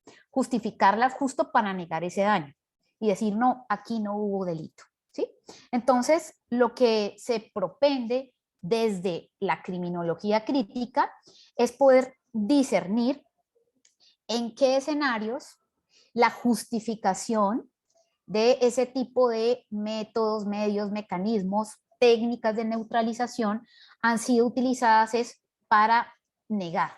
justo para negar ese daño y decir, no, aquí no hubo delito, ¿sí? Entonces, lo que se propende desde la criminología crítica es poder discernir en qué escenarios la justificación de ese tipo de métodos, medios, mecanismos técnicas de neutralización han sido utilizadas es para negar,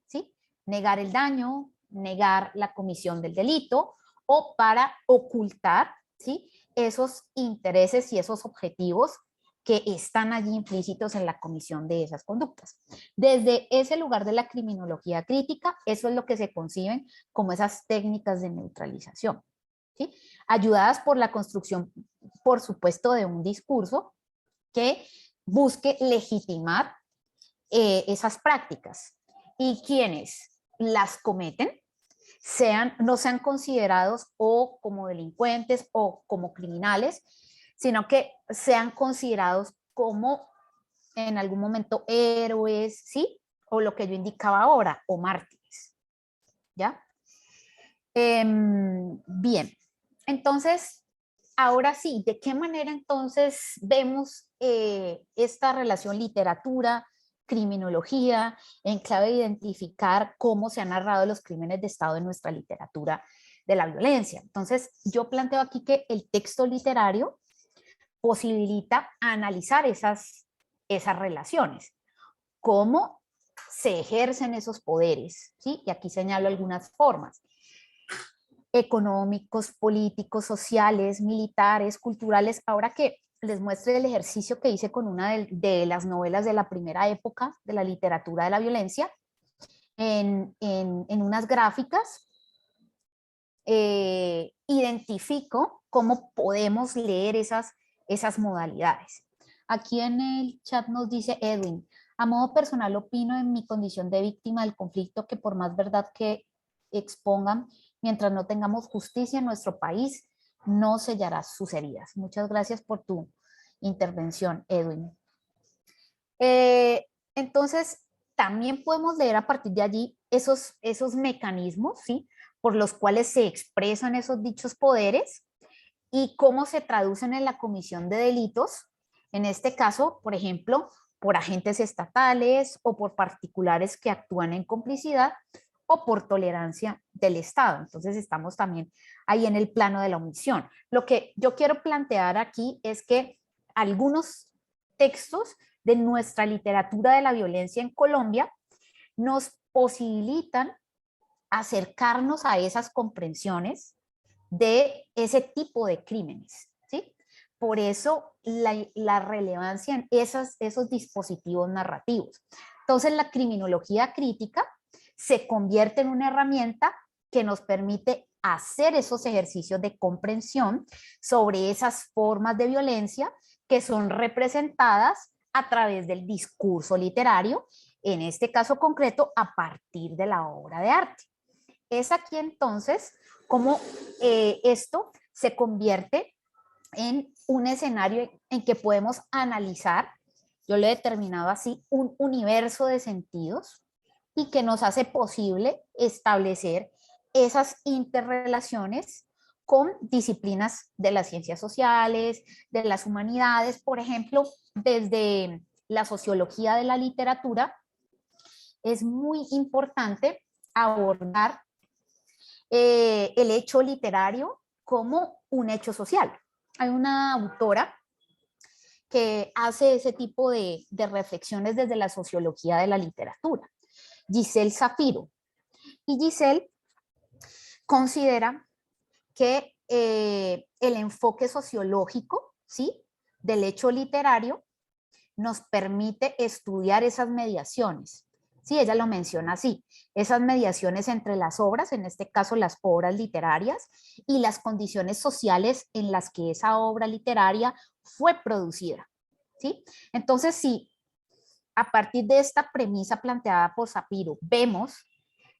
¿sí? Negar el daño, negar la comisión del delito o para ocultar, ¿sí? Esos intereses y esos objetivos que están allí implícitos en la comisión de esas conductas. Desde ese lugar de la criminología crítica, eso es lo que se conciben como esas técnicas de neutralización, ¿sí? Ayudadas por la construcción, por supuesto, de un discurso que busque legitimar esas prácticas, y quienes las cometen no sean considerados o como delincuentes o como criminales, sino que sean considerados como en algún momento héroes, ¿sí? O lo que yo indicaba ahora, o mártires, ¿ya? Bien, entonces, ahora sí, ¿de qué manera entonces vemos esta relación literatura, criminología, en clave de identificar cómo se han narrado los crímenes de Estado en nuestra literatura de la violencia? Entonces, yo planteo aquí que el texto literario posibilita analizar esas relaciones, cómo se ejercen esos poderes, ¿sí? Y aquí señalo algunas formas: económicos, políticos, sociales, militares, culturales. Ahora que les muestre el ejercicio que hice con una de las novelas de la primera época de la literatura de la violencia, en unas gráficas, identifico cómo podemos leer esas modalidades. Aquí en el chat nos dice Edwin: a modo personal opino en mi condición de víctima del conflicto que por más verdad que expongan, mientras no tengamos justicia en nuestro país, no sellará sus heridas. Muchas gracias por tu intervención, Edwin. Entonces, también podemos leer a partir de allí esos mecanismos, ¿sí?, por los cuales se expresan esos dichos poderes y cómo se traducen en la comisión de delitos, en este caso, por ejemplo, por agentes estatales o por particulares que actúan en complicidad o por tolerancia del Estado. Entonces estamos también ahí en el plano de la omisión. Lo que yo quiero plantear aquí es que algunos textos de nuestra literatura de la violencia en Colombia nos posibilitan acercarnos a esas comprensiones de ese tipo de crímenes, ¿sí? Por eso la relevancia en esos dispositivos narrativos. Entonces la criminología crítica se convierte en una herramienta que nos permite hacer esos ejercicios de comprensión sobre esas formas de violencia que son representadas a través del discurso literario, en este caso concreto a partir de la obra de arte. Es aquí entonces como esto se convierte en un escenario en que podemos analizar, yo lo he determinado así, un universo de sentidos, y que nos hace posible establecer esas interrelaciones con disciplinas de las ciencias sociales, de las humanidades. Por ejemplo, desde la sociología de la literatura, es muy importante abordar el hecho literario como un hecho social. Hay una autora que hace ese tipo de reflexiones desde la sociología de la literatura, Giselle Zafiro. Y Giselle considera que el enfoque sociológico, ¿sí?, del hecho literario nos permite estudiar esas mediaciones. Sí, ella lo menciona así: esas mediaciones entre las obras, en este caso las obras literarias, y las condiciones sociales en las que esa obra literaria fue producida, ¿sí? Entonces, si a partir de esta premisa planteada por Zafiro vemos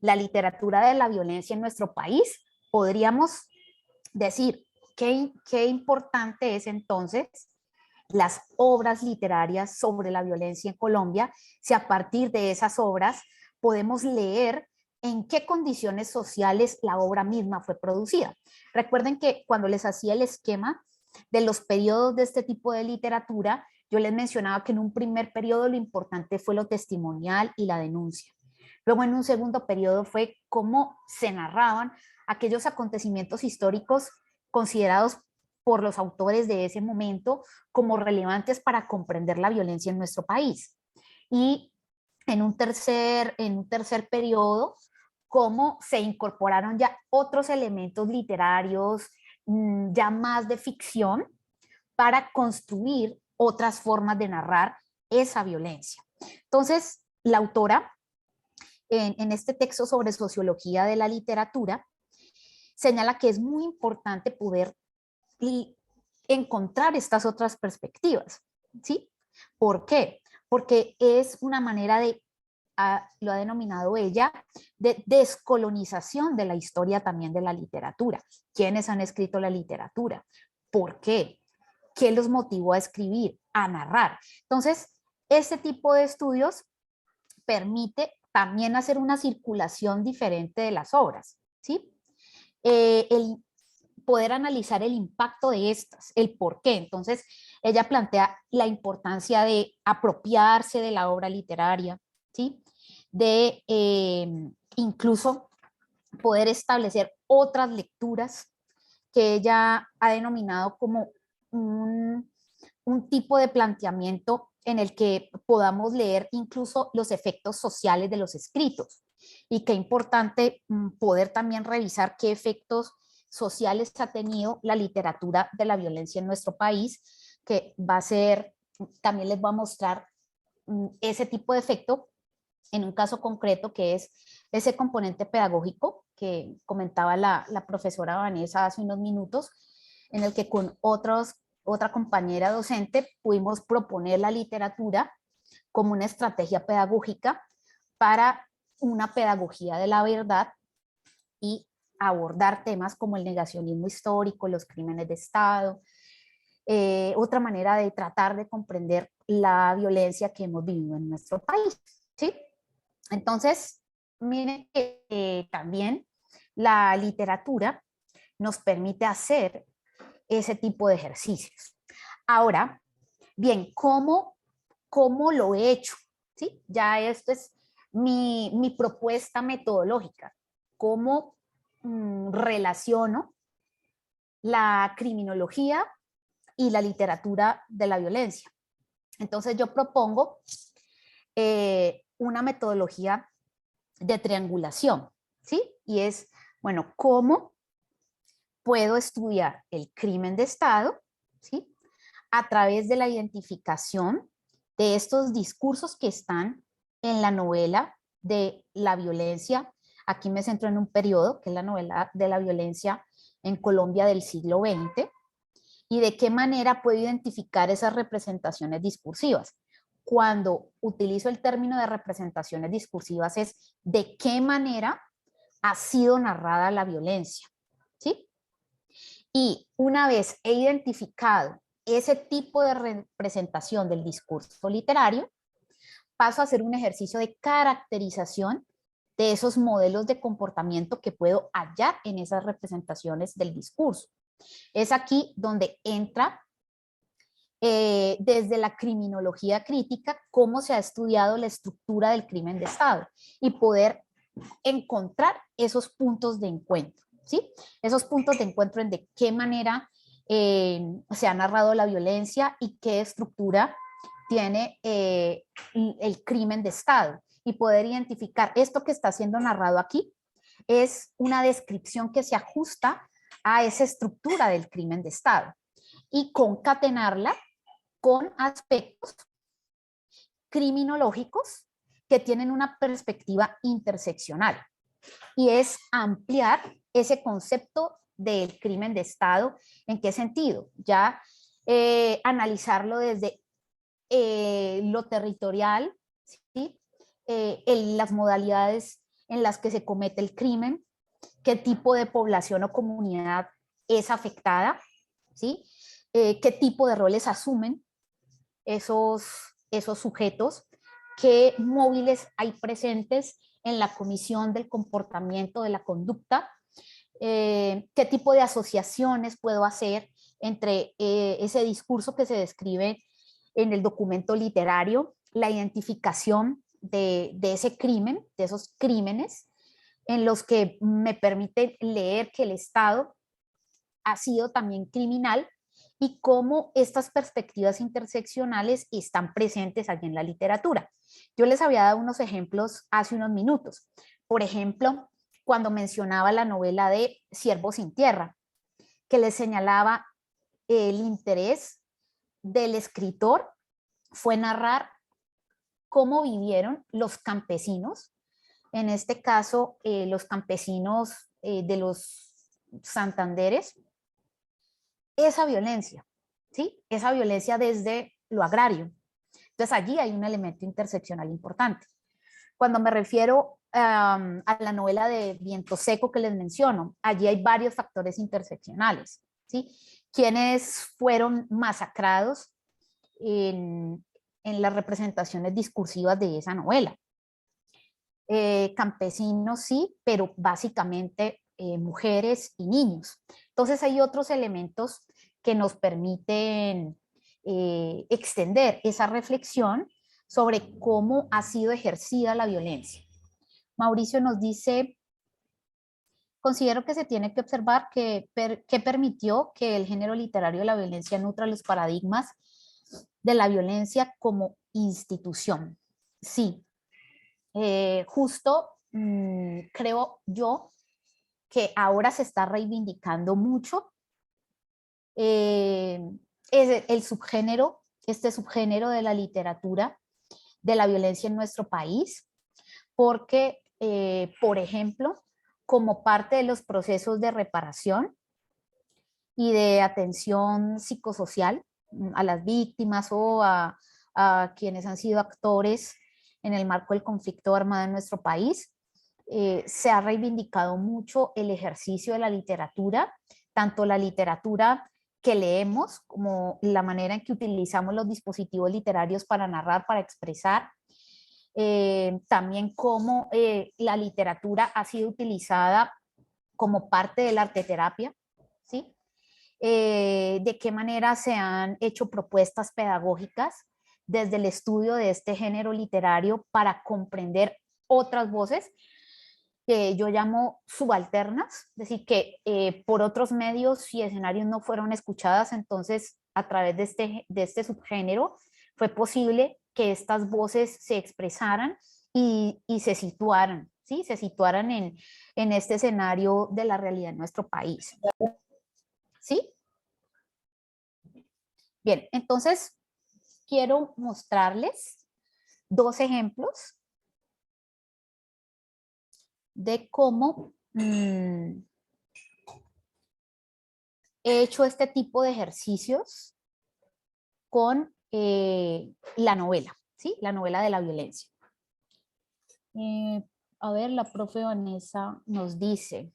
la literatura de la violencia en nuestro país, podríamos decir qué importante es entonces las obras literarias sobre la violencia en Colombia, si a partir de esas obras podemos leer en qué condiciones sociales la obra misma fue producida. Recuerden que cuando les hacía el esquema de los periodos de este tipo de literatura, yo les mencionaba que en un primer periodo lo importante fue lo testimonial y la denuncia. Luego en un segundo periodo fue cómo se narraban aquellos acontecimientos históricos considerados por los autores de ese momento como relevantes para comprender la violencia en nuestro país. Y en un tercer periodo, cómo se incorporaron ya otros elementos literarios, ya más de ficción, para construir otras formas de narrar esa violencia. Entonces, la autora, en este texto sobre sociología de la literatura, señala que es muy importante poder encontrar estas otras perspectivas, ¿sí? ¿Por qué? Porque es una manera de, lo ha denominado ella, de descolonización de la historia también de la literatura. ¿Quiénes han escrito la literatura? ¿Por qué? ¿Qué los motivó a escribir, a narrar? Entonces, este tipo de estudios permite también hacer una circulación diferente de las obras, ¿sí? El poder analizar el impacto de estas, el por qué. Entonces, ella plantea la importancia de apropiarse de la obra literaria, ¿sí? De incluso poder establecer otras lecturas que ella ha denominado como un tipo de planteamiento en el que podamos leer incluso los efectos sociales de los escritos. Y qué importante poder también revisar qué efectos sociales ha tenido la literatura de la violencia en nuestro país, que va a ser, también les voy a mostrar ese tipo de efecto en un caso concreto, que es ese componente pedagógico que comentaba la profesora Vanessa hace unos minutos, en el que con otra compañera docente pudimos proponer la literatura como una estrategia pedagógica para una pedagogía de la verdad y abordar temas como el negacionismo histórico, los crímenes de Estado, otra manera de tratar de comprender la violencia que hemos vivido en nuestro país, ¿sí? Entonces, miren que también la literatura nos permite hacer ese tipo de ejercicios. Ahora, bien, ¿cómo lo he hecho? ¿Sí? Ya esto es mi propuesta metodológica. ¿Cómo relaciono la criminología y la literatura de la violencia? Entonces yo propongo una metodología de triangulación, ¿sí? Y es, bueno, ¿cómo puedo estudiar el crimen de Estado, ¿sí? A través de la identificación de estos discursos que están en la novela de la violencia. Aquí me centro en un periodo, que es la novela de la violencia en Colombia del siglo XX, y de qué manera puedo identificar esas representaciones discursivas. Cuando utilizo el término de representaciones discursivas es de qué manera ha sido narrada la violencia, ¿sí? Y una vez he identificado ese tipo de representación del discurso literario, paso a hacer un ejercicio de caracterización de esos modelos de comportamiento que puedo hallar en esas representaciones del discurso. Es aquí donde entra desde la criminología crítica cómo se ha estudiado la estructura del crimen de Estado y poder encontrar esos puntos de encuentro, ¿sí? Esos puntos de encuentro en de qué manera se ha narrado la violencia y qué estructura tiene el crimen de Estado, y poder identificar esto que está siendo narrado aquí es una descripción que se ajusta a esa estructura del crimen de Estado y concatenarla con aspectos criminológicos que tienen una perspectiva interseccional, y es ampliar ese concepto del crimen de Estado. ¿En qué sentido? Ya analizarlo desde lo territorial, ¿sí? Las modalidades en las que se comete el crimen, qué tipo de población o comunidad es afectada, ¿sí? Qué tipo de roles asumen esos sujetos, qué móviles hay presentes en la comisión del comportamiento, de la conducta, qué tipo de asociaciones puedo hacer entre ese discurso que se describe en el documento literario, la identificación de ese crimen, de esos crímenes, en los que me permite leer que el Estado ha sido también criminal y cómo estas perspectivas interseccionales están presentes allí en la literatura. Yo les había dado unos ejemplos hace unos minutos. Por ejemplo, cuando mencionaba la novela de Ciervo sin tierra, que les señalaba el interés del escritor fue narrar cómo vivieron los campesinos, en este caso los campesinos de los Santanderes, esa violencia, ¿sí? Esa violencia desde lo agrario. Entonces allí hay un elemento interseccional importante. Cuando me refiero a la novela de Viento Seco que les menciono, allí hay varios factores interseccionales, ¿sí? Quienes fueron masacrados en las representaciones discursivas de esa novela. Campesinos sí, pero básicamente mujeres y niños. Entonces hay otros elementos que nos permiten extender esa reflexión sobre cómo ha sido ejercida la violencia. Mauricio nos dice, considero que se tiene que observar que permitió que el género literario de la violencia nutra los paradigmas de la violencia como institución. Sí, justo creo yo que ahora se está reivindicando mucho el subgénero, este subgénero de la literatura de la violencia en nuestro país, porque, por ejemplo, como parte de los procesos de reparación y de atención psicosocial a las víctimas o a quienes han sido actores en el marco del conflicto armado en nuestro país, se ha reivindicado mucho el ejercicio de la literatura, tanto la literatura que leemos como la manera en que utilizamos los dispositivos literarios para narrar, para expresar, también cómo la literatura ha sido utilizada como parte de la arteterapia, ¿sí? De qué manera se han hecho propuestas pedagógicas desde el estudio de este género literario para comprender otras voces que yo llamo subalternas, es decir, que por otros medios y escenarios no fueron escuchadas, entonces a través de este subgénero fue posible que estas voces se expresaran y se situaran, ¿sí? Se situaran en este escenario de la realidad en nuestro país. ¿Sí? Bien, entonces quiero mostrarles dos ejemplos de cómo he hecho este tipo de ejercicios con la novela, ¿sí? La novela de la violencia. A ver, la profe Vanessa nos dice,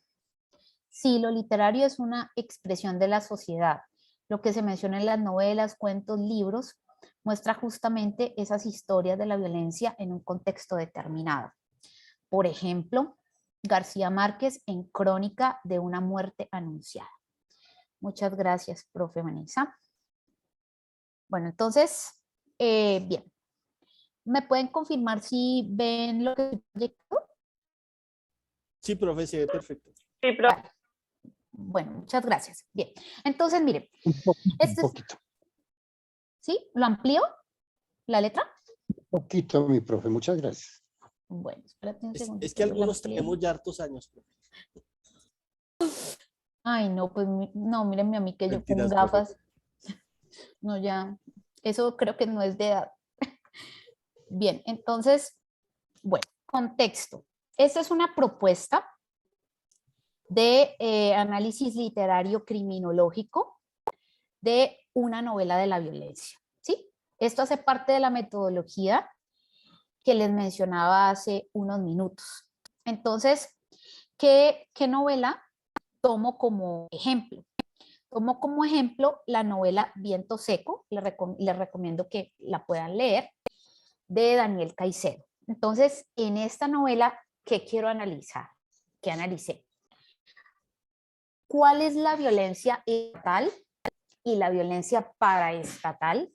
sí, lo literario es una expresión de la sociedad. Lo que se menciona en las novelas, cuentos, libros, muestra justamente esas historias de la violencia en un contexto determinado. Por ejemplo, García Márquez en Crónica de una muerte anunciada. Muchas gracias, profe Vanessa. Bueno, entonces, bien. ¿Me pueden confirmar si ven lo que estoy proyectando? Sí, profe, se ve perfecto. Sí, profe. Vale. Bueno, muchas gracias. Bien, entonces, miren. Un poquito. ¿Sí? ¿Lo amplío? ¿La letra? Un poquito, mi profe, muchas gracias. Bueno, espérate un segundo. Es que algunos tenemos ya hartos años, profe. Ay, no, pues no, mírenme a mí que yo con Mentiras, gafas. No, ya, eso creo que no es de edad. Bien, entonces, bueno, contexto. Esta es una propuesta de análisis literario criminológico de una novela de la violencia, ¿sí? Esto hace parte de la metodología que les mencionaba hace unos minutos. Entonces, ¿qué novela tomo como ejemplo? Tomo como ejemplo la novela Viento Seco, les recomiendo que la puedan leer, de Daniel Caicedo. Entonces, en esta novela, ¿qué quiero analizar? ¿Qué analicé? ¿Cuál es la violencia estatal y la violencia paraestatal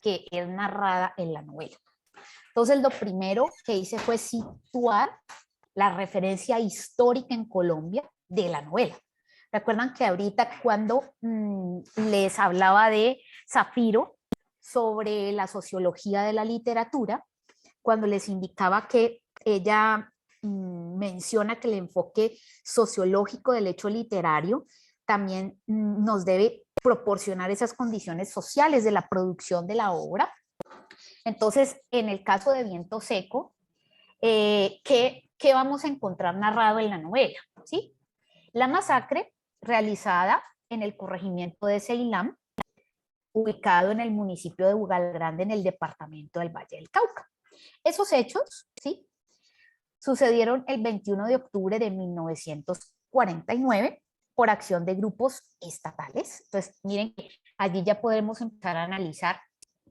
que es narrada en la novela? Entonces, lo primero que hice fue situar la referencia histórica en Colombia de la novela. Recuerdan que ahorita cuando les hablaba de Zafiro sobre la sociología de la literatura, cuando les indicaba que ella menciona que el enfoque sociológico del hecho literario también nos debe proporcionar esas condiciones sociales de la producción de la obra. Entonces, en el caso de Viento Seco, ¿qué vamos a encontrar narrado en la novela? ¿Sí? La masacre realizada en el corregimiento de Ceilam, ubicado en el municipio de Bugalgrande, en el departamento del Valle del Cauca. Esos hechos, ¿sí?, sucedieron el 21 de octubre de 1949 por acción de grupos estatales. Entonces, miren, allí ya podemos empezar a analizar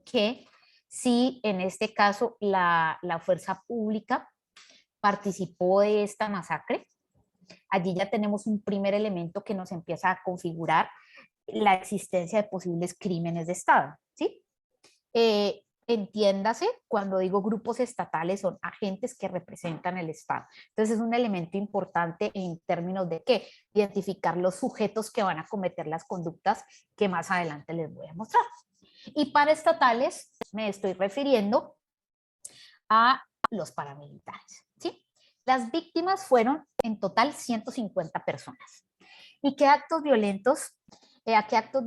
que si en este caso la fuerza pública participó de esta masacre, allí ya tenemos un primer elemento que nos empieza a configurar la existencia de posibles crímenes de Estado, ¿sí? Entiéndase, cuando digo grupos estatales, son agentes que representan el Estado. Entonces es un elemento importante en términos de ¿qué? Identificar los sujetos que van a cometer las conductas que más adelante les voy a mostrar. Y para estatales me estoy refiriendo a los paramilitares, ¿sí? Las víctimas fueron en total 150 personas. ¿Y qué actos violentos, a qué actos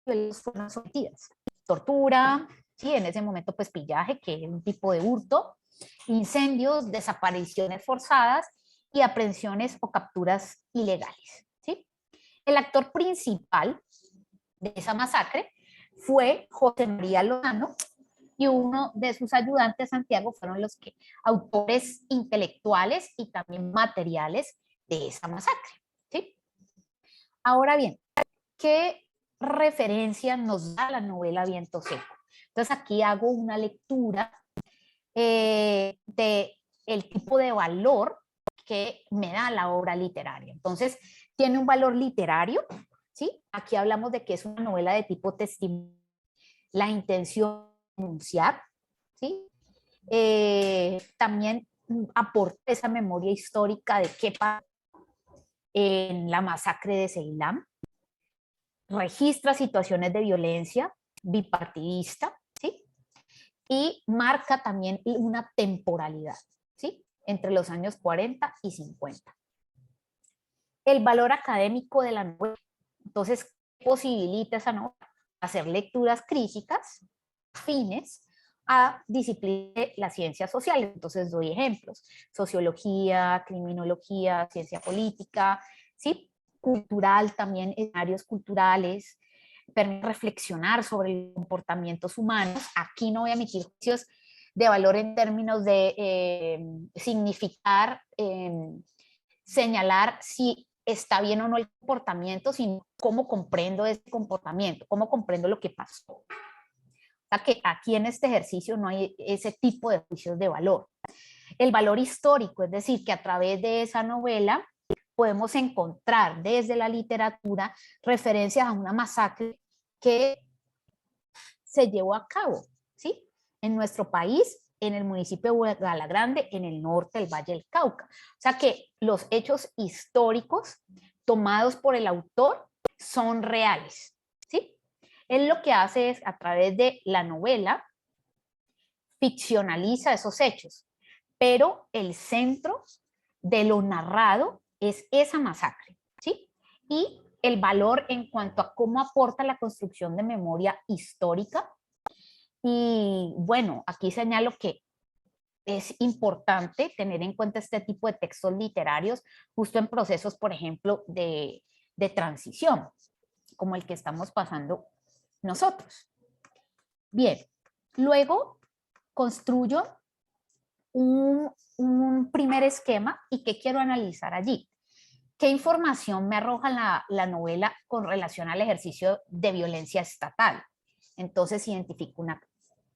violentos fueron sometidas? Tortura, ¿sí? En ese momento pues pillaje, que es un tipo de hurto, incendios, desapariciones forzadas y aprehensiones o capturas ilegales, ¿sí? El actor principal de esa masacre fue José María Lozano, y uno de sus ayudantes, Santiago, fueron los autores intelectuales y también materiales de esa masacre, ¿sí? Ahora bien, ¿qué referencia nos da la novela Viento Seco? Entonces aquí hago una lectura del tipo de valor que me da la obra literaria. Entonces, tiene un valor literario, ¿sí? Aquí hablamos de que es una novela de tipo testimonio, la intención de denunciar, ¿sí? También aporta esa memoria histórica de qué pasó en la masacre de Ceilam, registra situaciones de violencia bipartidista, ¿sí? Y marca también una temporalidad, ¿sí? Entre los años 40 y 50. El valor académico de la novela, entonces, posibilita esa novela hacer lecturas críticas afines a disciplinas de las ciencias sociales. Entonces doy ejemplos: sociología, criminología, ciencia política, ¿sí? Cultural también, escenarios culturales, permite reflexionar sobre los comportamientos humanos. Aquí no voy a emitir juicios de valor en términos de significar, señalar si está bien o no el comportamiento, sino cómo comprendo ese comportamiento, cómo comprendo lo que pasó. O sea que aquí en este ejercicio no hay ese tipo de juicios de valor. El valor histórico, es decir, que a través de esa novela podemos encontrar desde la literatura referencias a una masacre que se llevó a cabo, ¿sí?, en nuestro país, en el municipio de Bugalgrande, en el norte del Valle del Cauca. O sea que los hechos históricos tomados por el autor son reales, ¿sí? Él lo que hace es, a través de la novela, ficcionaliza esos hechos, pero el centro de lo narrado es esa masacre, ¿sí? Y el valor en cuanto a cómo aporta la construcción de memoria histórica. Y bueno, aquí señalo que es importante tener en cuenta este tipo de textos literarios justo en procesos, por ejemplo, de transición, como el que estamos pasando nosotros. Bien, luego construyo un primer esquema. ¿Y qué quiero analizar allí? ¿Qué información me arroja la novela con relación al ejercicio de violencia estatal? Entonces identifico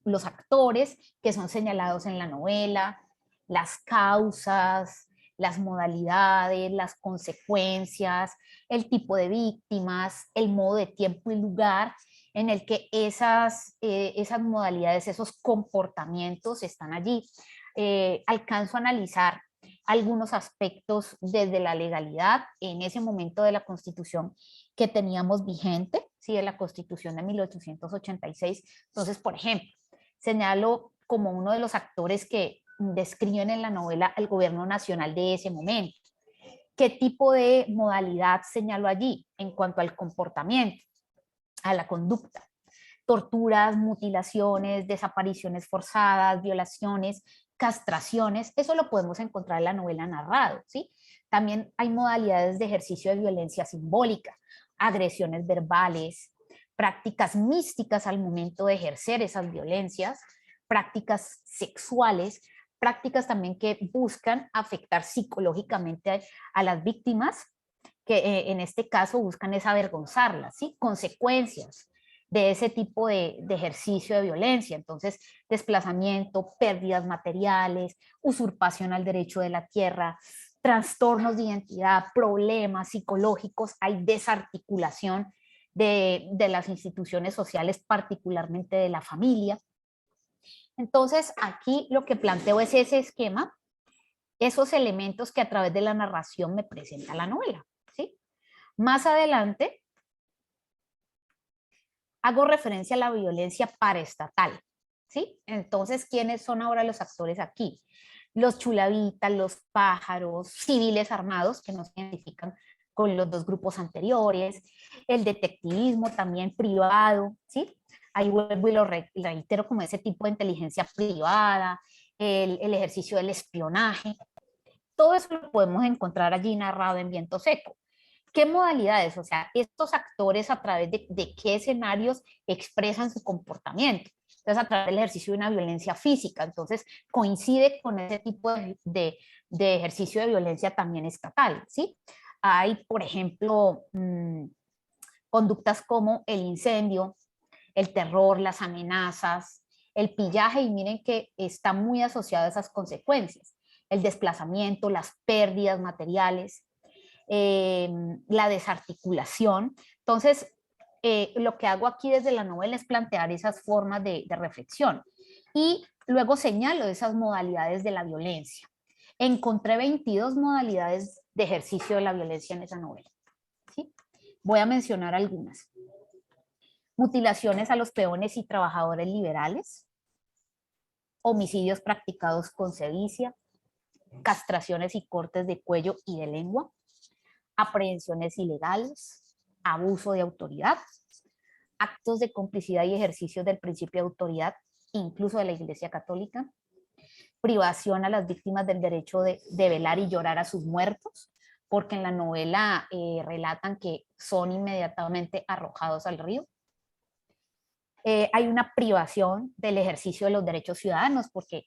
los actores que son señalados en la novela, las causas, las modalidades, las consecuencias, el tipo de víctimas, el modo de tiempo y lugar en el que esas modalidades, esos comportamientos están allí. Alcanzo a analizar algunos aspectos desde la legalidad en ese momento de la Constitución que teníamos vigente, ¿sí? De la Constitución de 1886. Entonces, por ejemplo, señalo como uno de los actores que describen en la novela el gobierno nacional de ese momento. ¿Qué tipo de modalidad señalo allí en cuanto al comportamiento, a la conducta? Torturas, mutilaciones, desapariciones forzadas, violaciones, castraciones, eso lo podemos encontrar en la novela narrado, ¿sí? También hay modalidades de ejercicio de violencia simbólica, agresiones verbales, prácticas místicas al momento de ejercer esas violencias, prácticas sexuales, prácticas también que buscan afectar psicológicamente a las víctimas, que en este caso buscan es avergonzarlas, ¿sí? Consecuencias de ese tipo de ejercicio de violencia. Entonces, desplazamiento, pérdidas materiales, usurpación al derecho de la tierra, trastornos de identidad, problemas psicológicos, hay desarticulación de las instituciones sociales, particularmente de la familia. Entonces, aquí lo que planteo es ese esquema, esos elementos que a través de la narración me presenta la novela, ¿sí? Más adelante, hago referencia a la violencia paraestatal, ¿sí? Entonces, ¿quiénes son ahora los actores aquí? Los chulavitas, los pájaros, civiles armados que nos identifican con los dos grupos anteriores, el detectivismo también privado, ¿sí? Ahí vuelvo y lo reitero como ese tipo de inteligencia privada, el ejercicio del espionaje. Todo eso lo podemos encontrar allí narrado en Viento Seco. ¿Qué modalidades? O sea, estos actores a través de qué escenarios expresan su comportamiento. Entonces, a través del ejercicio de una violencia física. Entonces, coincide con ese tipo de ejercicio de violencia también estatal, ¿sí? Hay, por ejemplo, conductas como el incendio, el terror, las amenazas, el pillaje, y miren que está muy asociado a esas consecuencias. El desplazamiento, las pérdidas materiales, la desarticulación. Entonces, lo que hago aquí desde la novela es plantear esas formas de reflexión y luego señalo esas modalidades de la violencia. Encontré 22 modalidades de ejercicio de la violencia en esa novela, ¿sí? Voy a mencionar algunas. Mutilaciones a los peones y trabajadores liberales, homicidios practicados con sevicia, castraciones y cortes de cuello y de lengua, aprehensiones ilegales, abuso de autoridad, actos de complicidad y ejercicio del principio de autoridad, incluso de la Iglesia Católica, privación a las víctimas del derecho de velar y llorar a sus muertos, porque en la novela relatan que son inmediatamente arrojados al río. Hay una privación del ejercicio de los derechos ciudadanos, porque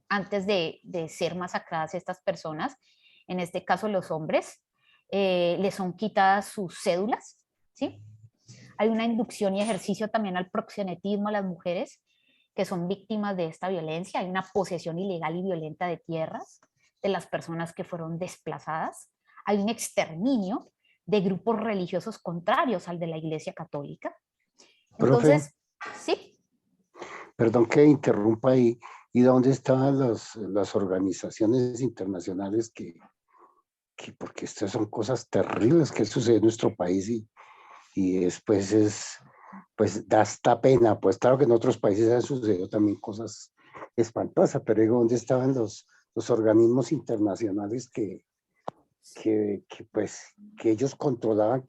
antes de ser masacradas estas personas, en este caso los hombres, les son quitadas sus cédulas, ¿sí? Hay una inducción y ejercicio también al proxenetismo a las mujeres que son víctimas de esta violencia. Hay una posesión ilegal y violenta de tierras de las personas que fueron desplazadas. Hay un exterminio de grupos religiosos contrarios al de la Iglesia Católica. Entonces, profe, sí. Perdón que interrumpa ahí. ¿Y dónde están las organizaciones internacionales porque estas son cosas terribles que suceden en nuestro país y después pues da hasta pena? Pues claro que en otros países han sucedido también cosas espantosas, pero digo, ¿dónde estaban los organismos internacionales que ellos controlaban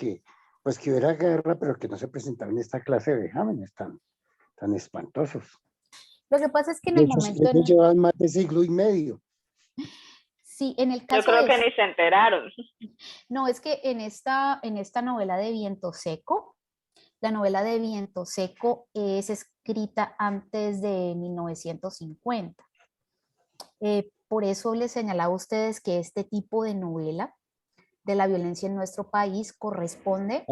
pues que hubiera guerra, pero que no se presentaran esta clase de vejámenes tan espantosos? Lo que pasa es que en el momento... Ellos llevan más de siglo y medio. Sí, en el caso Yo creo que ni se enteraron. No, es que en esta novela de Viento Seco, la novela de Viento Seco es escrita antes de 1950. Por eso les señalaba a ustedes que este tipo de novela de la violencia en nuestro país corresponde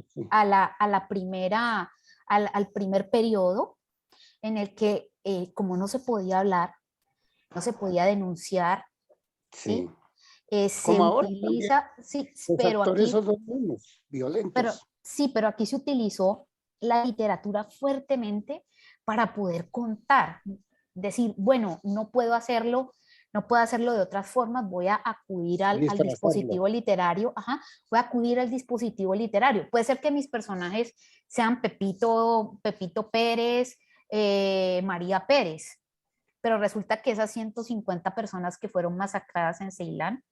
Sí. a la primera, al primer periodo en el que, como no se podía hablar, no se podía denunciar, ¿sí? Se Como ahora utiliza, sí, los pero actores aquí, son los mismos, violentos. pero aquí se utilizó la literatura fuertemente para poder contar, decir, bueno, no puedo hacerlo no puedo hacerlo de otras formas, voy a acudir al dispositivo literario, voy a acudir al dispositivo literario. Puede ser que mis personajes sean Pepito Pérez, María Pérez, pero resulta que esas 150 personas que fueron masacradas en Ceilán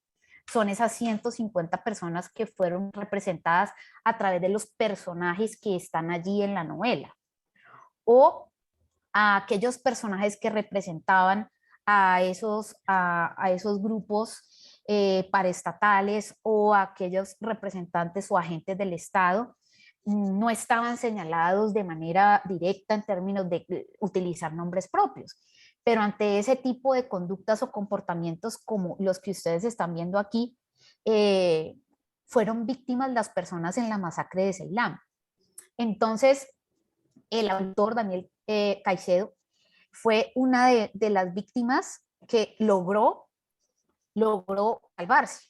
son esas 150 personas que fueron representadas a través de los personajes que están allí en la novela. O a aquellos personajes que representaban a esos grupos paraestatales o a aquellos representantes o agentes del Estado no estaban señalados de manera directa en términos de utilizar nombres propios. Pero ante ese tipo de conductas o comportamientos como los que ustedes están viendo aquí, fueron víctimas las personas en la masacre de Ceilán. Entonces, el autor Daniel Caicedo fue una de las víctimas que logró salvarse,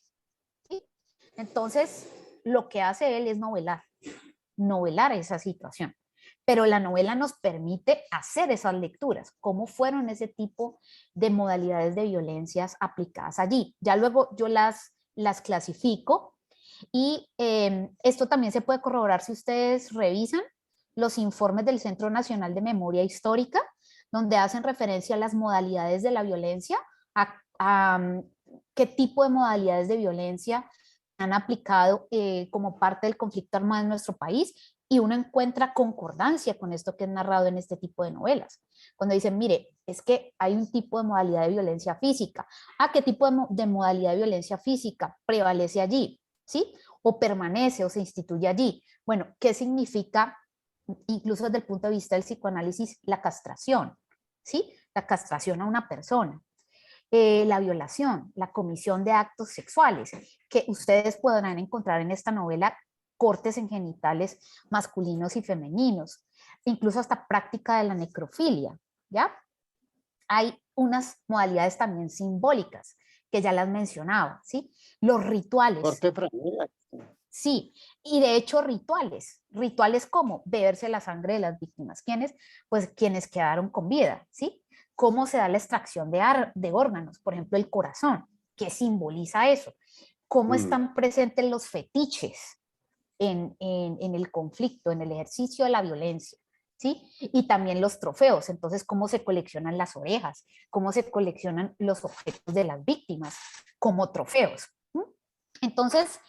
¿sí? Entonces, lo que hace él es novelar esa situación. Pero la novela nos permite hacer esas lecturas, cómo fueron ese tipo de modalidades de violencias aplicadas allí. Ya luego yo las clasifico y esto también se puede corroborar si ustedes revisan los informes del Centro Nacional de Memoria Histórica, donde hacen referencia a las modalidades de la violencia, a qué tipo de modalidades de violencia han aplicado como parte del conflicto armado en nuestro país, y uno encuentra concordancia con esto que es narrado en este tipo de novelas. Cuando dicen, mire, es que hay un tipo de modalidad de violencia física. ¿Qué tipo de modalidad de violencia física prevalece allí? ¿Sí? O permanece o se instituye allí. Bueno, ¿qué significa, incluso desde el punto de vista del psicoanálisis, la castración? ¿Sí? La castración a una persona. La violación, la comisión de actos sexuales, que ustedes podrán encontrar en esta novela cortes en genitales masculinos y femeninos, incluso hasta práctica de la necrofilia, ¿ya? Hay unas modalidades también simbólicas, que ya las mencionaba, ¿sí? Los rituales. Corte franela. Sí, y de hecho rituales como beberse la sangre de las víctimas. ¿Quiénes? Pues quienes quedaron con vida, ¿sí? ¿Cómo se da la extracción de órganos? Por ejemplo, el corazón, ¿qué simboliza eso? ¿Cómo están presentes los fetiches en el conflicto, en el ejercicio de la violencia? ¿Sí? Y también los trofeos, entonces cómo se coleccionan las orejas, cómo se coleccionan los objetos de las víctimas como trofeos. Entonces,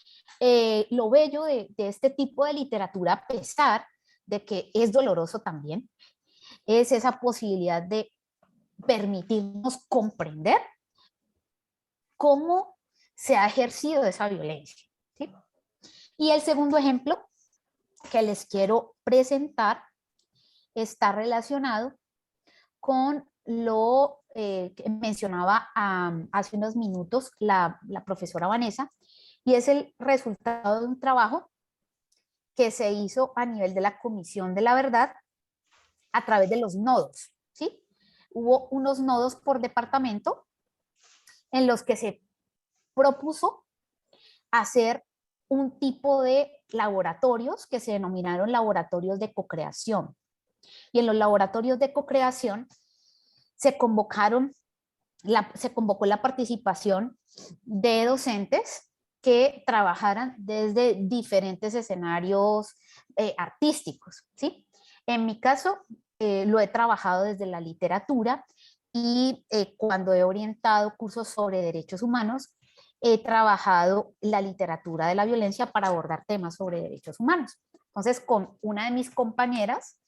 lo bello de este tipo de literatura, a pesar de que es doloroso también, es esa posibilidad de permitirnos comprender cómo se ha ejercido esa violencia, ¿sí? Y el segundo ejemplo que les quiero presentar está relacionado con lo que mencionaba hace unos minutos la profesora Vanessa, y es el resultado de un trabajo que se hizo a nivel de la Comisión de la Verdad a través de los nodos, ¿sí? Hubo unos nodos por departamento en los que se propuso hacer un tipo de laboratorios que se denominaron laboratorios de cocreación. Y en los laboratorios de cocreación se convocó la participación de docentes que trabajaran desde diferentes escenarios artísticos, ¿sí? En mi caso, lo he trabajado desde la literatura, y cuando he orientado cursos sobre derechos humanos, he trabajado la literatura de la violencia para abordar temas sobre derechos humanos. Entonces, con una de mis compañeras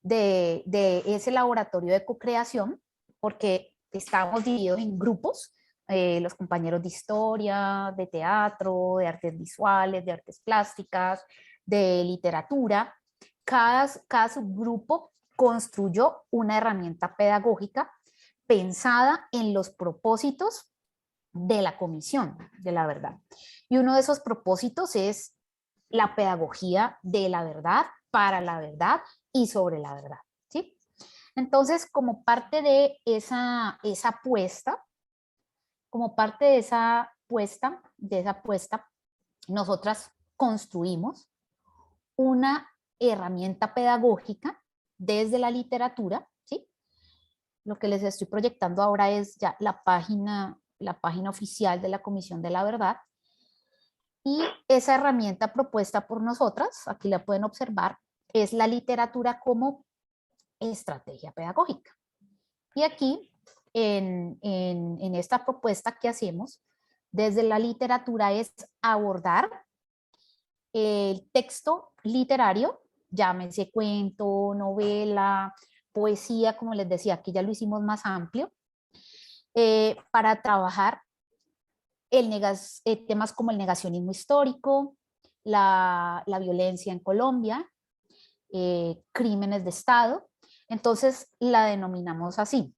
de ese laboratorio de cocreación, porque estábamos divididos en grupos, los compañeros de historia, de teatro, de artes visuales, de artes plásticas, de literatura, cada subgrupo construyó una herramienta pedagógica pensada en los propósitos de la Comisión de la Verdad. Y uno de esos propósitos es la pedagogía de la verdad, para la verdad y sobre la verdad, ¿sí? Entonces, como parte de esa apuesta, nosotras construimos una herramienta pedagógica desde la literatura, ¿sí? Lo que les estoy proyectando ahora es ya la página oficial de la Comisión de la Verdad. Y esa herramienta propuesta por nosotras, aquí la pueden observar, es la literatura como estrategia pedagógica. Y aquí, en esta propuesta que hacemos, desde la literatura es abordar el texto literario, llámese cuento, novela, poesía, como les decía, aquí ya lo hicimos más amplio, para trabajar temas como el negacionismo histórico, la violencia en Colombia, crímenes de Estado. Entonces la denominamos así: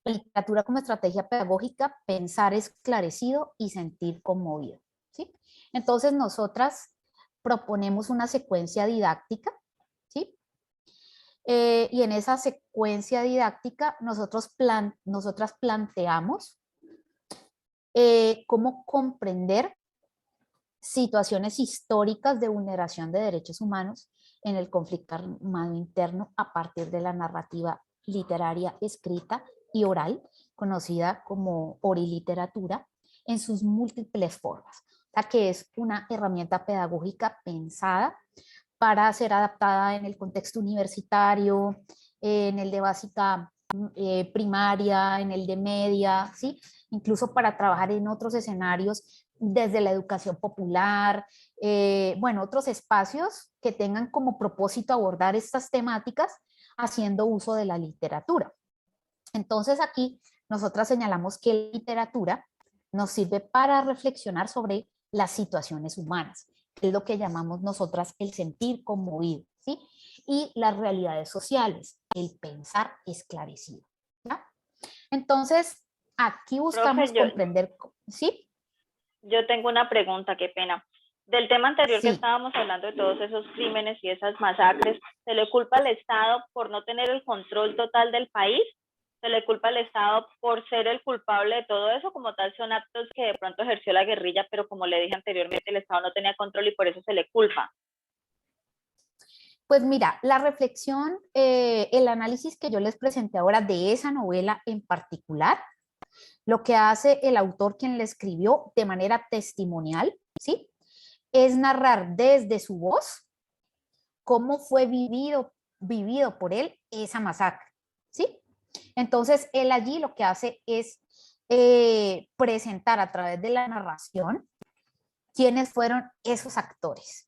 literatura como estrategia pedagógica, pensar esclarecido y sentir conmovido, ¿sí? Entonces nosotras proponemos una secuencia didáctica, ¿sí? Y en esa secuencia didáctica nosotras planteamos cómo comprender situaciones históricas de vulneración de derechos humanos en el conflicto armado interno a partir de la narrativa literaria escrita y oral, conocida como oriliteratura, en sus múltiples formas. O sea, que es una herramienta pedagógica pensada para ser adaptada en el contexto universitario, en el de básica primaria, en el de media, ¿sí? Incluso para trabajar en otros escenarios desde la educación popular, bueno, otros espacios que tengan como propósito abordar estas temáticas haciendo uso de la literatura. Entonces aquí nosotras señalamos que la literatura nos sirve para reflexionar sobre las situaciones humanas, que es lo que llamamos nosotras el sentir conmovido, ¿sí? Y las realidades sociales, el pensar esclarecido, ¿ya? Entonces, aquí buscamos Profe, comprender, ¿sí? yo tengo una pregunta, qué pena. Del tema anterior que Sí. estábamos hablando de todos esos crímenes y esas masacres, ¿se le culpa al Estado por no tener el control total del país? ¿Se le culpa al Estado por ser el culpable de todo eso? Como tal, son actos que de pronto ejerció la guerrilla, pero como le dije anteriormente, el Estado no tenía control y por eso se le culpa. Pues mira, la reflexión, el análisis que yo les presenté ahora de esa novela en particular, lo que hace el autor quien la escribió de manera testimonial, ¿sí? Es narrar desde su voz cómo fue vivido por él esa masacre, ¿sí? Entonces, él allí lo que hace es presentar a través de la narración quiénes fueron esos actores.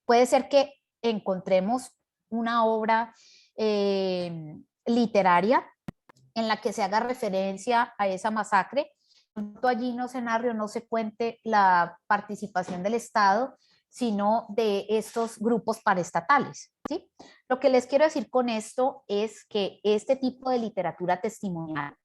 Puede ser que encontremos una obra literaria en la que se haga referencia a esa masacre. Allí no se narre o no se cuente la participación del Estado, sino de estos grupos paraestatales, ¿sí? Lo que les quiero decir con esto es que este tipo de literatura testimonial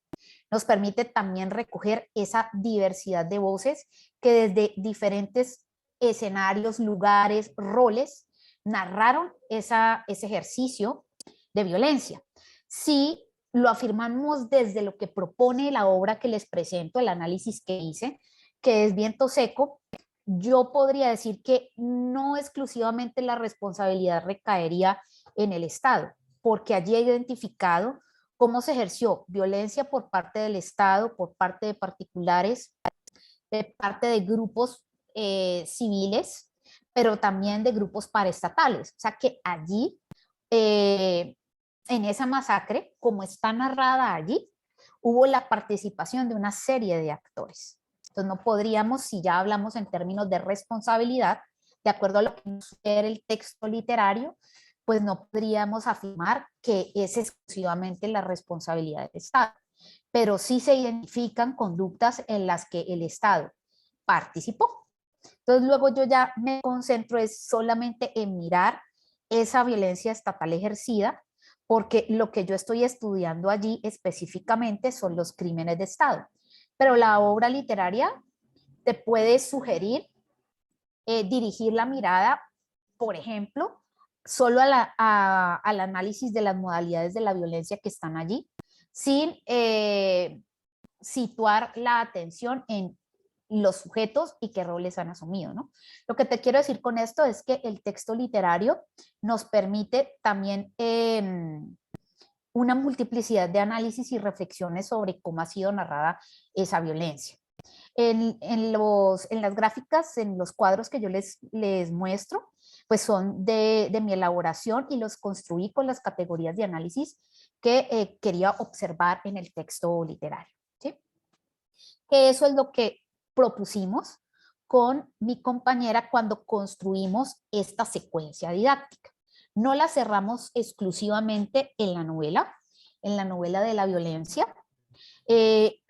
nos permite también recoger esa diversidad de voces que desde diferentes escenarios, lugares, roles, narraron ese ejercicio de violencia. Si lo afirmamos desde lo que propone la obra que les presento, el análisis que hice, que es Viento Seco, yo podría decir que no exclusivamente la responsabilidad recaería en el Estado, porque allí he identificado cómo se ejerció violencia por parte del Estado, por parte de particulares, de parte de grupos civiles, pero también de grupos paraestatales. O sea que allí, en esa masacre, como está narrada allí, hubo la participación de una serie de actores. Entonces no podríamos, si ya hablamos en términos de responsabilidad, de acuerdo a lo que nos sugiere el texto literario, pues no podríamos afirmar que es exclusivamente la responsabilidad del Estado, pero sí se identifican conductas en las que el Estado participó. Entonces luego yo ya me concentro es solamente en mirar esa violencia estatal ejercida, porque lo que yo estoy estudiando allí específicamente son los crímenes de Estado. Pero la obra literaria te puede sugerir dirigir la mirada, por ejemplo, solo al análisis de las modalidades de la violencia que están allí, sin situar la atención en los sujetos y qué roles han asumido, ¿no? Lo que te quiero decir con esto es que el texto literario nos permite también una multiplicidad de análisis y reflexiones sobre cómo ha sido narrada esa violencia. En las gráficas, en los cuadros que yo les muestro, pues son de mi elaboración y los construí con las categorías de análisis que quería observar en el texto literario, ¿sí? Que eso es lo que propusimos con mi compañera cuando construimos esta secuencia didáctica. No la cerramos exclusivamente en la novela de la violencia,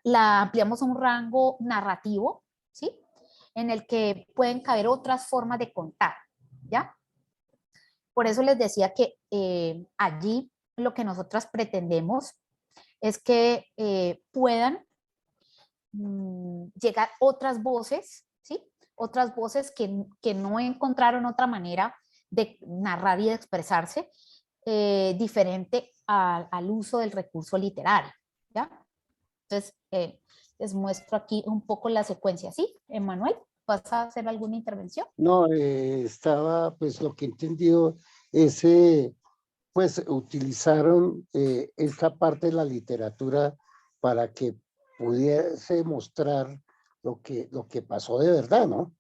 la ampliamos a un rango narrativo, ¿sí? En el que pueden caber otras formas de contar, ¿ya? Por eso les decía que allí lo que nosotras pretendemos es que puedan llegar otras voces, ¿sí? Otras voces que no encontraron otra manera de narrar y de expresarse diferente al uso del recurso literario, ¿ya? Entonces, les muestro aquí un poco la secuencia, ¿sí? Emanuel, ¿vas a hacer alguna intervención? No, estaba, pues lo que he entendido es, pues utilizaron esta parte de la literatura para que pudiese mostrar lo que pasó de verdad, ¿no?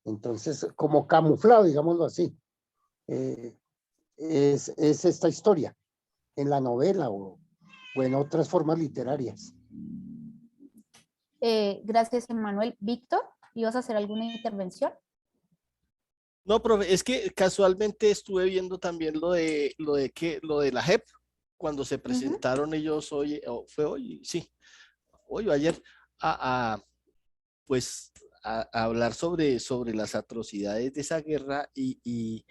Entonces, como camuflado, digámoslo así, es esta historia en la novela o en otras formas literarias. Gracias, Emanuel. Víctor, ¿ibas a hacer alguna intervención? No, profe, es que casualmente estuve viendo también lo de la JEP, cuando se presentaron ellos hoy, fue hoy, sí, hoy o ayer, pues a hablar sobre las atrocidades de esa guerra y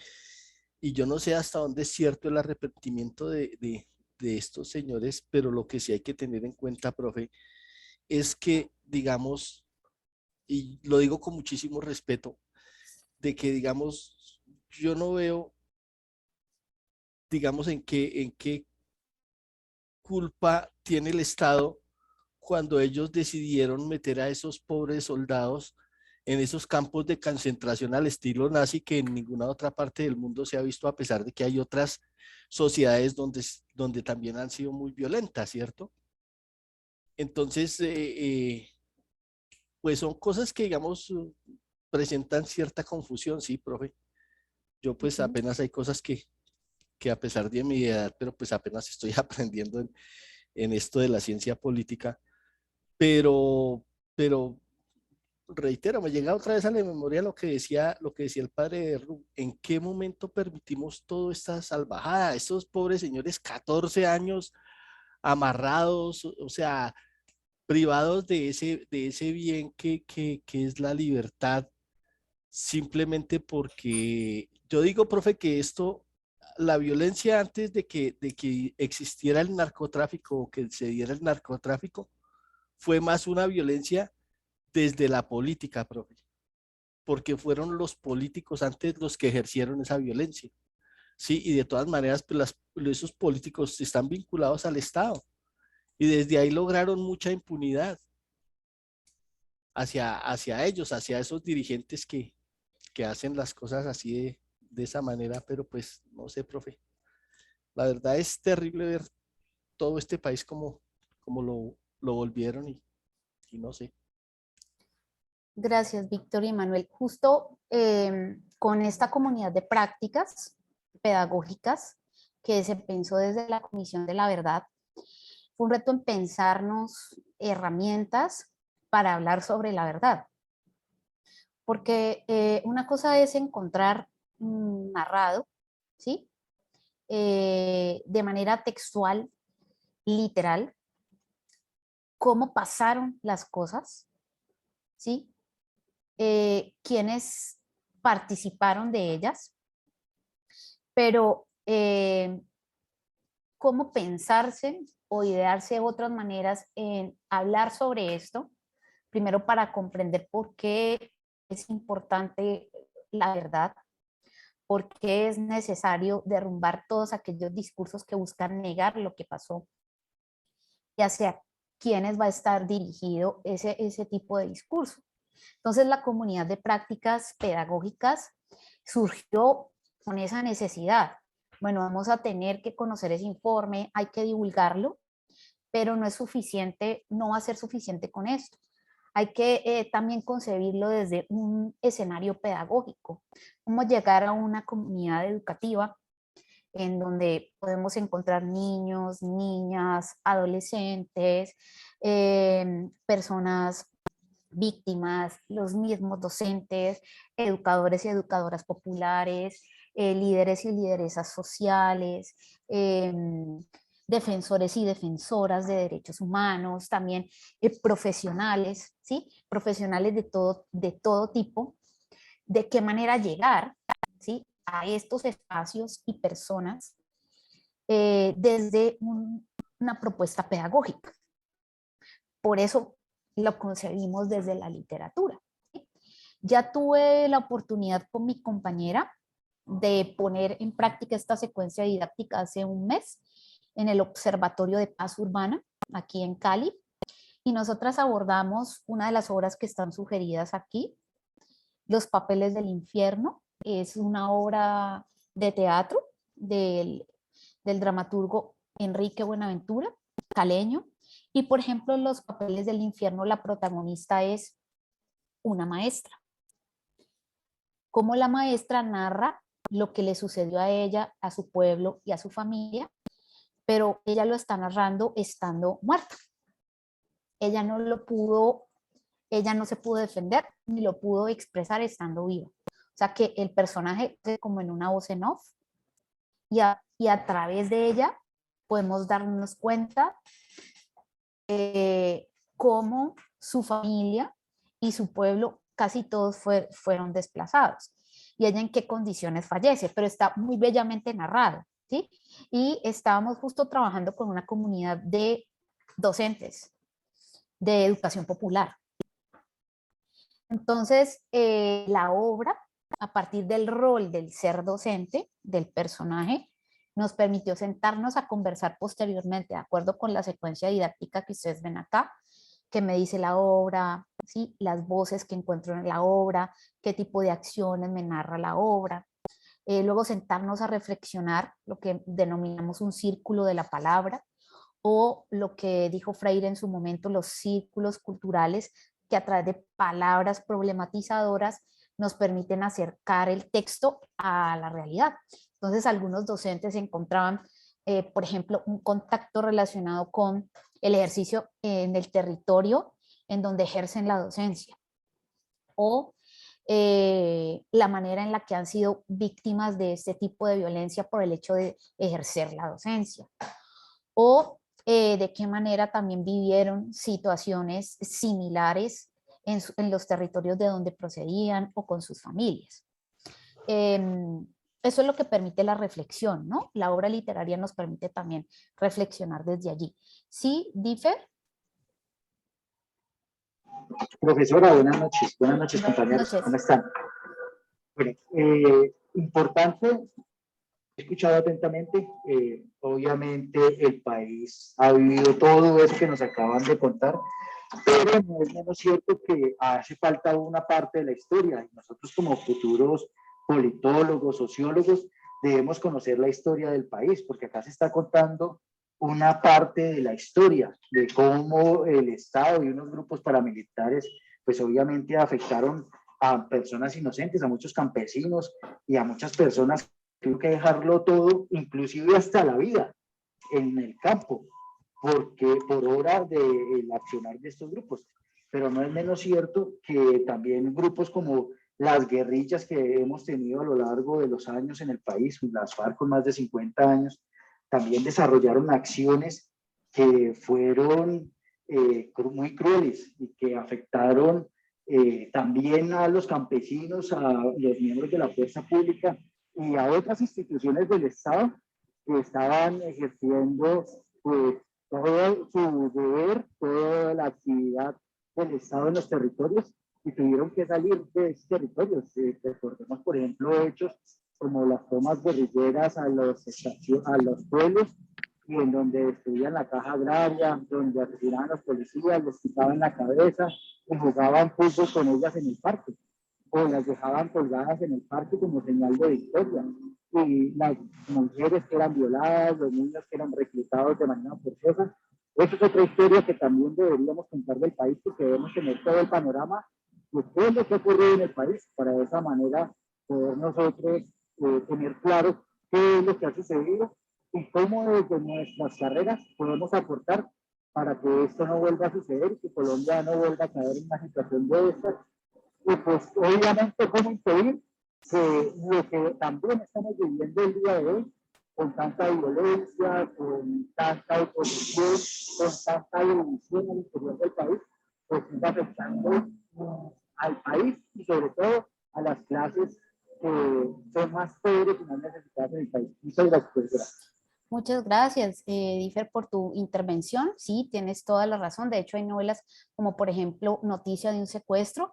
yo no sé hasta dónde es cierto el arrepentimiento de estos señores, pero lo que sí hay que tener en cuenta, profe, es que, digamos, y lo digo con muchísimo respeto, de que, digamos, yo no veo, digamos, en qué culpa tiene el Estado cuando ellos decidieron meter a esos pobres soldados en esos campos de concentración al estilo nazi que en ninguna otra parte del mundo se ha visto, a pesar de que hay otras sociedades donde también han sido muy violentas, ¿cierto? Entonces, pues son cosas que, digamos, presentan cierta confusión, sí, profe. Yo pues apenas hay cosas que a pesar de mi edad, pero pues apenas estoy aprendiendo en esto de la ciencia política, pero reitero, me llega otra vez a la memoria lo que decía el padre de Ru, ¿en qué momento permitimos toda esta salvajada? Estos pobres señores, 14 años amarrados, o sea, privados de ese bien que es la libertad, simplemente porque yo digo, profe, que esto, la violencia antes de que existiera el narcotráfico o que se diera el narcotráfico, fue más una violencia desde la política, profe, porque fueron los políticos antes los que ejercieron esa violencia. Sí, y de todas maneras, pues esos políticos están vinculados al Estado y desde ahí lograron mucha impunidad hacia ellos, hacia esos dirigentes que hacen las cosas así de esa manera, pero pues no sé, profe. La verdad es terrible ver todo este país como lo volvieron y no sé. Gracias, Víctor y Manuel. Justo con esta comunidad de prácticas pedagógicas que se pensó desde la Comisión de la Verdad, fue un reto en pensarnos herramientas para hablar sobre la verdad. Porque una cosa es encontrar narrado, ¿sí? De manera textual, literal, cómo pasaron las cosas, ¿sí? Quienes participaron de ellas, pero cómo pensarse o idearse otras maneras en hablar sobre esto, primero para comprender por qué es importante la verdad, por qué es necesario derrumbar todos aquellos discursos que buscan negar lo que pasó y hacia quiénes va a estar dirigido ese tipo de discurso. Entonces la comunidad de prácticas pedagógicas surgió con esa necesidad bueno, vamos a tener que conocer ese informe, hay que divulgarlo, pero no es suficiente, no va a ser suficiente con esto. Hay que también concebirlo desde un escenario pedagógico, cómo llegar a una comunidad educativa en donde podemos encontrar niños, niñas, adolescentes, personas víctimas, los mismos docentes, educadores y educadoras populares, líderes y lideresas sociales, defensores y defensoras de derechos humanos, también profesionales, ¿sí? Profesionales de todo tipo, de qué manera llegar, ¿sí? A estos espacios y personas desde una propuesta pedagógica. Por eso lo concebimos desde la literatura. ¿Sí? Ya tuve la oportunidad con mi compañera de poner en práctica esta secuencia didáctica hace un mes en el Observatorio de Paz Urbana, aquí en Cali, y nosotras abordamos una de las obras que están sugeridas aquí, Los papeles del infierno. Es una obra de teatro del dramaturgo Enrique Buenaventura, caleño, y por ejemplo, Los papeles del infierno, la protagonista es una maestra. Cómo la maestra narra lo que le sucedió a ella, a su pueblo y a su familia, pero ella lo está narrando estando muerta. Ella no se pudo defender ni lo pudo expresar estando viva. O sea que el personaje es como en una voz en off y a través de ella podemos darnos cuenta cómo su familia y su pueblo, casi todos fueron desplazados. Y ella en qué condiciones fallece, pero está muy bellamente narrado, ¿sí? Y estábamos justo trabajando con una comunidad de docentes de educación popular. Entonces, la obra, a partir del rol del ser docente, del personaje, nos permitió sentarnos a conversar posteriormente, de acuerdo con la secuencia didáctica que ustedes ven acá, qué me dice la obra, ¿sí? Las voces que encuentro en la obra, qué tipo de acciones me narra la obra. Luego sentarnos a reflexionar lo que denominamos un círculo de la palabra, o lo que dijo Freire en su momento, los círculos culturales, que a través de palabras problematizadoras nos permiten acercar el texto a la realidad. Entonces, algunos docentes encontraban, por ejemplo, un contacto relacionado con el ejercicio en el territorio en donde ejercen la docencia, o la manera en la que han sido víctimas de este tipo de violencia por el hecho de ejercer la docencia, o de qué manera también vivieron situaciones similares en los territorios de donde procedían o con sus familias. Eso es lo que permite la reflexión, ¿no? La obra literaria nos permite también reflexionar desde allí. ¿Sí, Differ? Profesora, buenas noches compañeros, Noches. ¿cómo están? Bueno, importante, he escuchado atentamente, obviamente el país ha vivido todo eso que nos acaban de contar, pero no es menos cierto que hace falta una parte de la historia, y nosotros como futuros politólogos, sociólogos, debemos conocer la historia del país, porque acá se está contando una parte de la historia, de cómo el Estado y unos grupos paramilitares, pues obviamente afectaron a personas inocentes, a muchos campesinos y a muchas personas que tuvieron que dejarlo todo, inclusive hasta la vida, en el campo, porque por obra del accionar de estos grupos. Pero no es menos cierto que también grupos como las guerrillas que hemos tenido a lo largo de los años en el país, las FARC con más de 50 años, también desarrollaron acciones que fueron muy crueles y que afectaron también a los campesinos, a los miembros de la fuerza pública y a otras instituciones del Estado que estaban ejerciendo pues, todo su deber, toda la actividad del Estado en los territorios y tuvieron que salir de esos territorios. Recordemos, por ejemplo, hechos como las tomas guerrilleras a los pueblos, y en donde destruían la caja agraria, donde asesinaban a los policías, les quitaban la cabeza y jugaban fútbol con ellas en el parque, o las dejaban colgadas en el parque como señal de victoria. las mujeres que eran violadas, los niños que eran reclutados de manera forzosa. Eso es otra historia que también deberíamos contar del país, porque debemos tener todo el panorama de qué es lo que ocurre en el país, para de esa manera poder nosotros tener claro qué es lo que ha sucedido y cómo desde nuestras carreras podemos aportar para que esto no vuelva a suceder y que Colombia no vuelva a caer en una situación de estas. Y pues obviamente cómo impedir que lo que también estamos viviendo el día de hoy, con tanta violencia, con tanta oposición, con tanta división al interior del país, pues está afectando al país y sobre todo a las clases que son más pobres y más necesitadas en el país. Muchas gracias, profesora. Muchas gracias, Differ, por tu intervención. Sí, tienes toda la razón. De hecho, hay novelas como, por ejemplo, Noticia de un secuestro,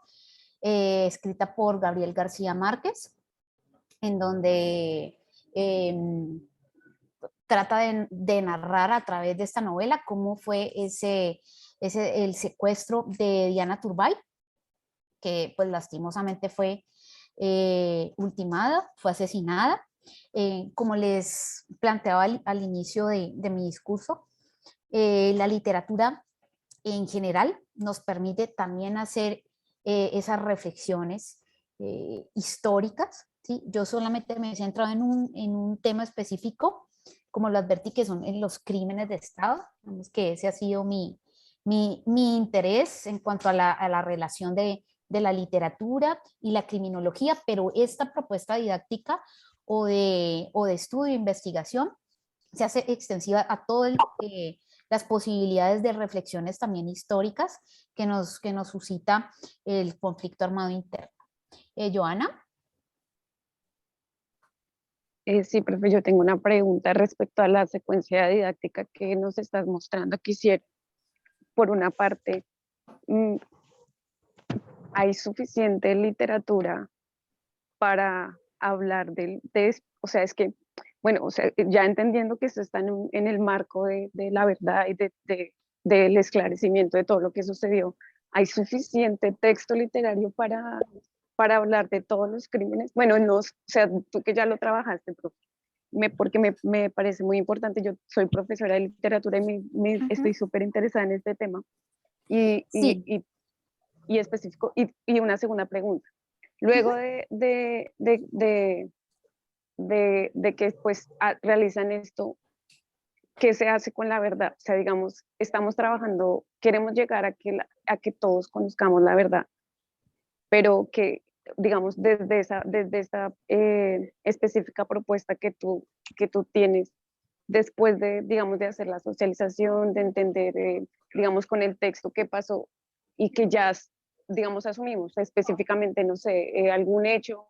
escrita por Gabriel García Márquez, en donde trata de narrar a través de esta novela cómo fue el secuestro de Diana Turbay, que pues lastimosamente fue ultimada, fue asesinada. Como les planteaba al inicio de mi discurso, la literatura en general nos permite también hacer esas reflexiones históricas, ¿sí? Yo solamente me he centrado en un tema específico, como lo advertí, que son en los crímenes de Estado. Digamos que ese ha sido mi interés en cuanto a la relación de la literatura y la criminología, pero esta propuesta didáctica o de estudio e investigación se hace extensiva a todas las posibilidades de reflexiones también históricas que nos suscita el conflicto armado interno. Joana. Sí, profe, yo tengo una pregunta respecto a la secuencia didáctica que nos estás mostrando. Quisiera, por una parte, ¿hay suficiente literatura para hablar o sea, es que, bueno, o sea, ya entendiendo que esto está en el marco de la verdad y del esclarecimiento de todo lo que sucedió, ¿hay suficiente texto literario para hablar de todos los crímenes? Bueno, no, o sea, tú que ya lo trabajaste, profe, porque me parece muy importante. Yo soy profesora de literatura y estoy súper interesada en este tema. Sí. Y específico, y una segunda pregunta. Luego de que pues realizan esto, ¿qué se hace con la verdad? O sea, digamos, estamos trabajando, queremos llegar a que todos conozcamos la verdad, pero que, digamos, desde esta específica propuesta que tú tienes, después digamos, de hacer la socialización, de entender, digamos, con el texto qué pasó y que ya, digamos, asumimos específicamente, no sé, algún hecho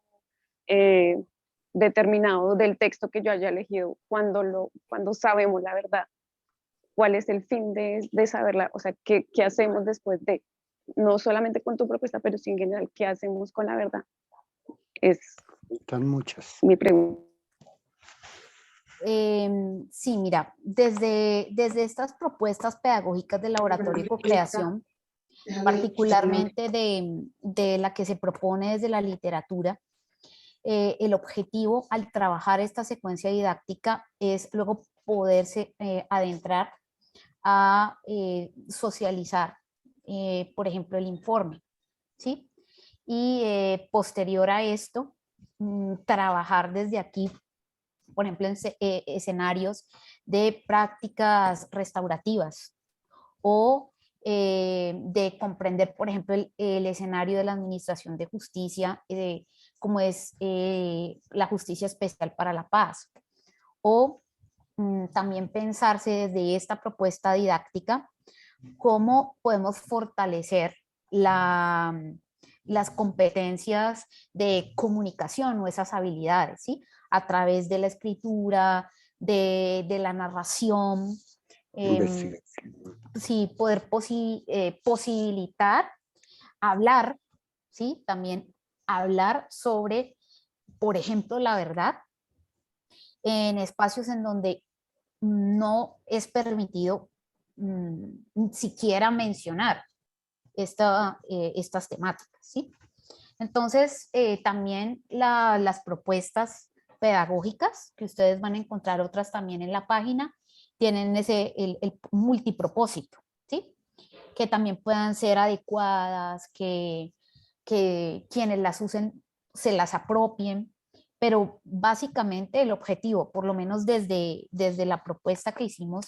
determinado del texto que yo haya elegido, cuando sabemos la verdad, cuál es el fin de saberla, o sea, qué hacemos después de, no solamente con tu propuesta, pero sí en general, qué hacemos con la verdad. Están muchas. Mi pregunta. Sí, mira, desde estas propuestas pedagógicas de laboratorio y co-creación, particularmente de la que se propone desde la literatura, el objetivo al trabajar esta secuencia didáctica es luego poderse adentrar a socializar, por ejemplo, el informe, ¿sí? Y posterior a esto, trabajar desde aquí, por ejemplo, en escenarios de prácticas restaurativas o de comprender, por ejemplo, el escenario de la administración de justicia, como es la justicia especial para la paz, o también pensarse desde esta propuesta didáctica cómo podemos fortalecer las competencias de comunicación o esas habilidades, ¿sí? A través de la escritura, de la narración, sí, poder posibilitar hablar, ¿sí? También hablar sobre, por ejemplo, la verdad en espacios en donde no es permitido siquiera mencionar estas temáticas, ¿sí? Entonces, también las propuestas pedagógicas, que ustedes van a encontrar otras también en la página, tienen el multipropósito, ¿sí? Que también puedan ser adecuadas, que quienes las usen se las apropien, pero básicamente el objetivo, por lo menos desde la propuesta que hicimos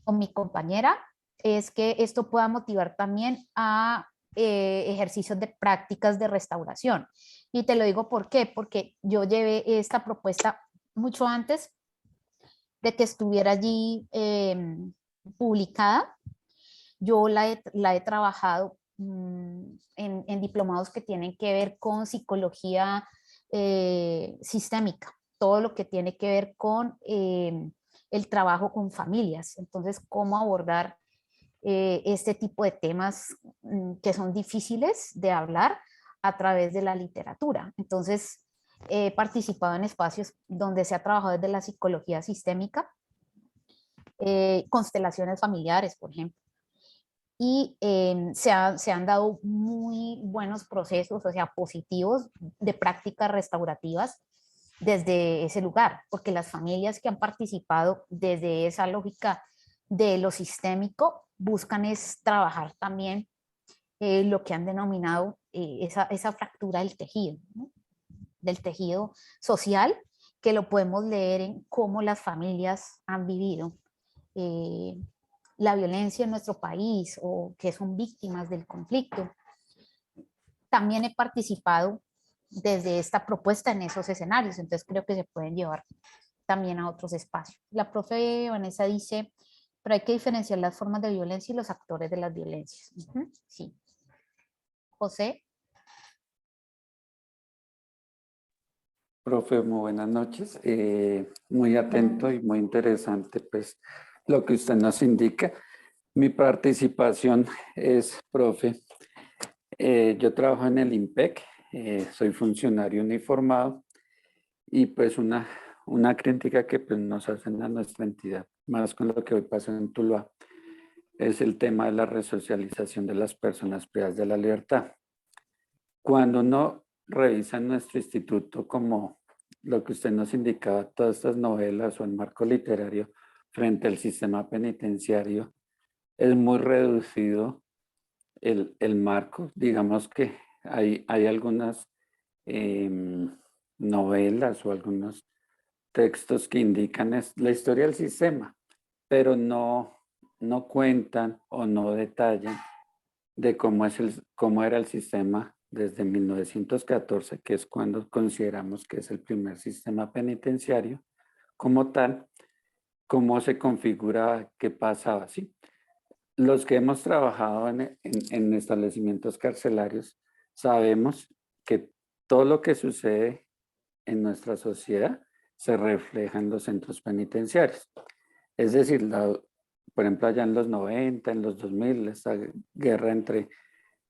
con mi compañera, es que esto pueda motivar también a ejercicios de prácticas de restauración. Y te lo digo ¿por qué? Porque yo llevé esta propuesta mucho antes de que estuviera allí publicada. Yo la he trabajado en diplomados que tienen que ver con psicología sistémica, todo lo que tiene que ver con el trabajo con familias. Entonces, cómo abordar este tipo de temas que son difíciles de hablar a través de la literatura. Entonces, he participado en espacios donde se ha trabajado desde la psicología sistémica, constelaciones familiares, por ejemplo. Y se han dado muy buenos procesos, o sea, positivos de prácticas restaurativas desde ese lugar, porque las familias que han participado desde esa lógica de lo sistémico buscan es trabajar también lo que han denominado esa fractura del tejido, ¿no? Del tejido social, que lo podemos leer en cómo las familias han vivido la violencia en nuestro país o que son víctimas del conflicto. También he participado desde esta propuesta en esos escenarios, entonces creo que se pueden llevar también a otros espacios. La profe Vanessa dice, pero hay que diferenciar las formas de violencia y los actores de las violencias. Sí. José. Profe, muy buenas noches. Muy atento y muy interesante pues lo que usted nos indica. Mi participación es, profe, yo trabajo en el IMPEC, soy funcionario uniformado y pues una crítica que pues nos hacen a nuestra entidad, más con lo que hoy pasó en Tuluá, es el tema de la resocialización de las personas privadas de la libertad. Cuando uno revisa en nuestro instituto como lo que usted nos indicaba, todas estas novelas o el marco literario frente al sistema penitenciario, es muy reducido el marco. Digamos que hay algunas novelas o algunos textos que indican la historia del sistema, pero no cuentan o no detallan de cómo era el sistema desde 1914, que es cuando consideramos que es el primer sistema penitenciario como tal, cómo se configura, qué pasaba, ¿sí? Los que hemos trabajado en establecimientos carcelarios sabemos que todo lo que sucede en nuestra sociedad se refleja en los centros penitenciarios. Es decir, por ejemplo, allá en los 90, en los 2000, esta guerra entre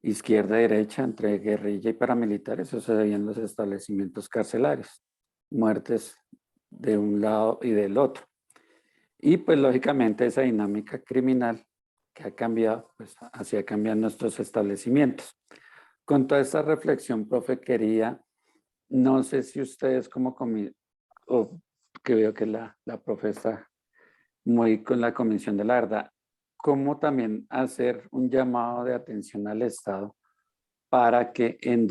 izquierda y derecha, entre guerrilla y paramilitares, eso se veía en los establecimientos carcelarios, muertes de un lado y del otro. Y pues lógicamente esa dinámica criminal que ha cambiado, pues así ha cambiado nuestros establecimientos. Con toda esta reflexión, profe, quería, no sé si ustedes como o que veo que la profe está muy con la Comisión de la Verdad, cómo también hacer un llamado de atención al Estado para que en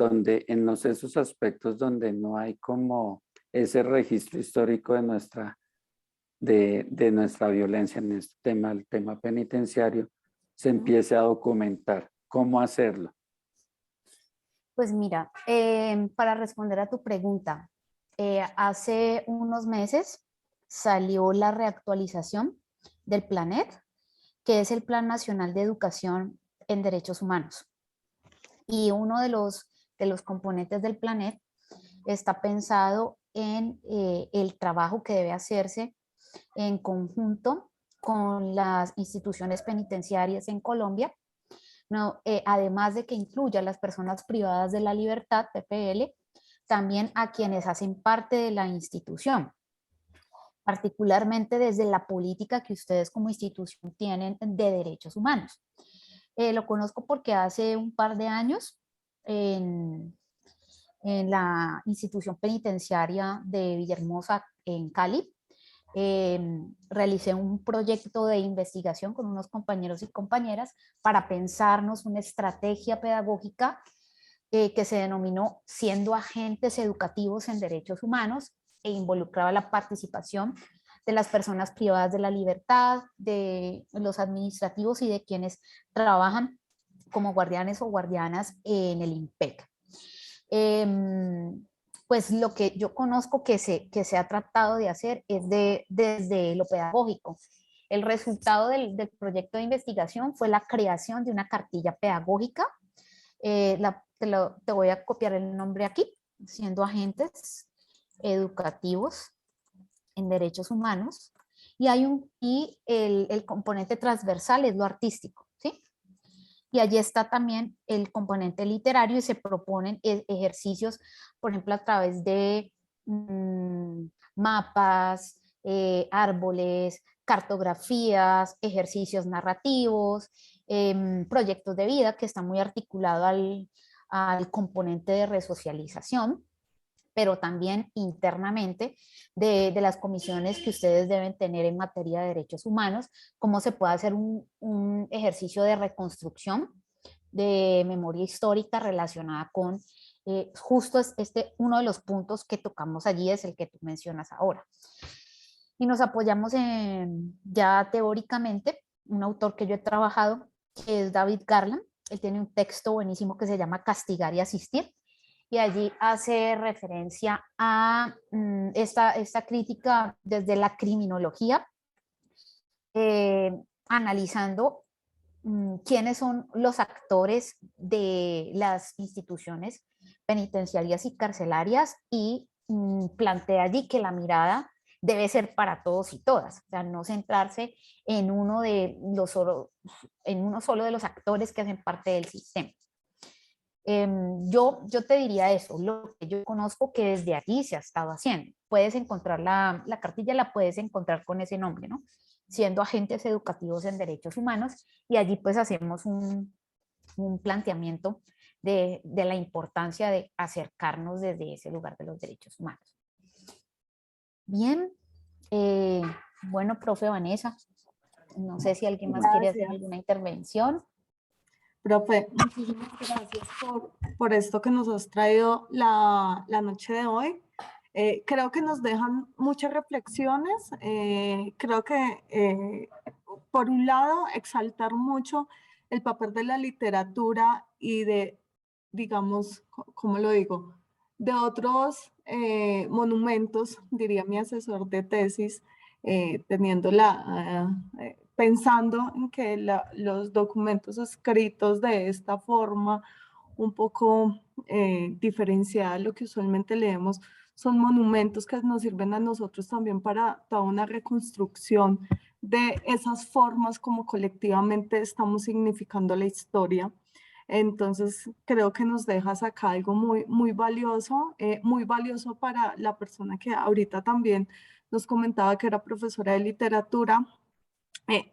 esos aspectos donde no hay como ese registro histórico de nuestra violencia en este tema, el tema penitenciario, se empiece a documentar. ¿Cómo hacerlo? Pues mira, para responder a tu pregunta, hace unos meses salió la reactualización del PLANET, que es el Plan Nacional de Educación en Derechos Humanos. Y uno de los componentes del PLANET está pensado en el trabajo que debe hacerse en conjunto con las instituciones penitenciarias en Colombia, ¿no? Además de que incluya a las personas privadas de la libertad, PPL, también a quienes hacen parte de la institución, particularmente desde la política que ustedes como institución tienen de derechos humanos. Lo conozco porque hace un par de años en la institución penitenciaria de Villahermosa en Cali. Realicé un proyecto de investigación con unos compañeros y compañeras para pensarnos una estrategia pedagógica que se denominó Siendo Agentes Educativos en Derechos Humanos, e involucraba la participación de las personas privadas de la libertad, de los administrativos y de quienes trabajan como guardianes o guardianas en el IMPEC. Pues lo que yo conozco que se ha tratado de hacer es desde lo pedagógico. El resultado del proyecto de investigación fue la creación de una cartilla pedagógica. Te voy a copiar el nombre aquí, Siendo Agentes Educativos en Derechos Humanos, y el componente transversal es lo artístico, ¿sí? Y allí está también el componente literario y se proponen ejercicios, por ejemplo, a través de mapas, árboles, cartografías, ejercicios narrativos, proyectos de vida, que está muy articulado al componente de resocialización, pero también internamente de las comisiones que ustedes deben tener en materia de derechos humanos, cómo se puede hacer un ejercicio de reconstrucción de memoria histórica relacionada con justo uno de los puntos que tocamos allí es el que tú mencionas ahora. Y nos apoyamos ya teóricamente, un autor que yo he trabajado, que es David Garland. Él tiene un texto buenísimo que se llama Castigar y Asistir, y allí hace referencia a esta crítica desde la criminología, analizando quiénes son los actores de las instituciones penitenciarias y carcelarias, y plantea allí que la mirada debe ser para todos y todas, o sea, no centrarse en uno solo de los actores que hacen parte del sistema. Yo te diría eso, lo que yo conozco que desde aquí se ha estado haciendo. Puedes encontrar la cartilla, la puedes encontrar con ese nombre, ¿no? Siendo Agentes Educativos en Derechos Humanos, y allí pues hacemos un planteamiento de la importancia de acercarnos desde ese lugar de los derechos humanos. Bien, bueno, profe Vanessa, no sé si alguien más quiere hacer alguna intervención. Profe, muchísimas gracias por esto que nos has traído la noche de hoy. Creo que nos dejan muchas reflexiones. Creo que, por un lado, exaltar mucho el papel de la literatura y de, digamos, ¿cómo lo digo?, de otros monumentos, diría mi asesor de tesis, pensando en que los documentos escritos de esta forma, un poco diferenciada de lo que usualmente leemos, son monumentos que nos sirven a nosotros también para toda una reconstrucción de esas formas como colectivamente estamos significando la historia. Entonces, creo que nos dejas acá algo muy valioso para la persona que ahorita también nos comentaba que era profesora de literatura,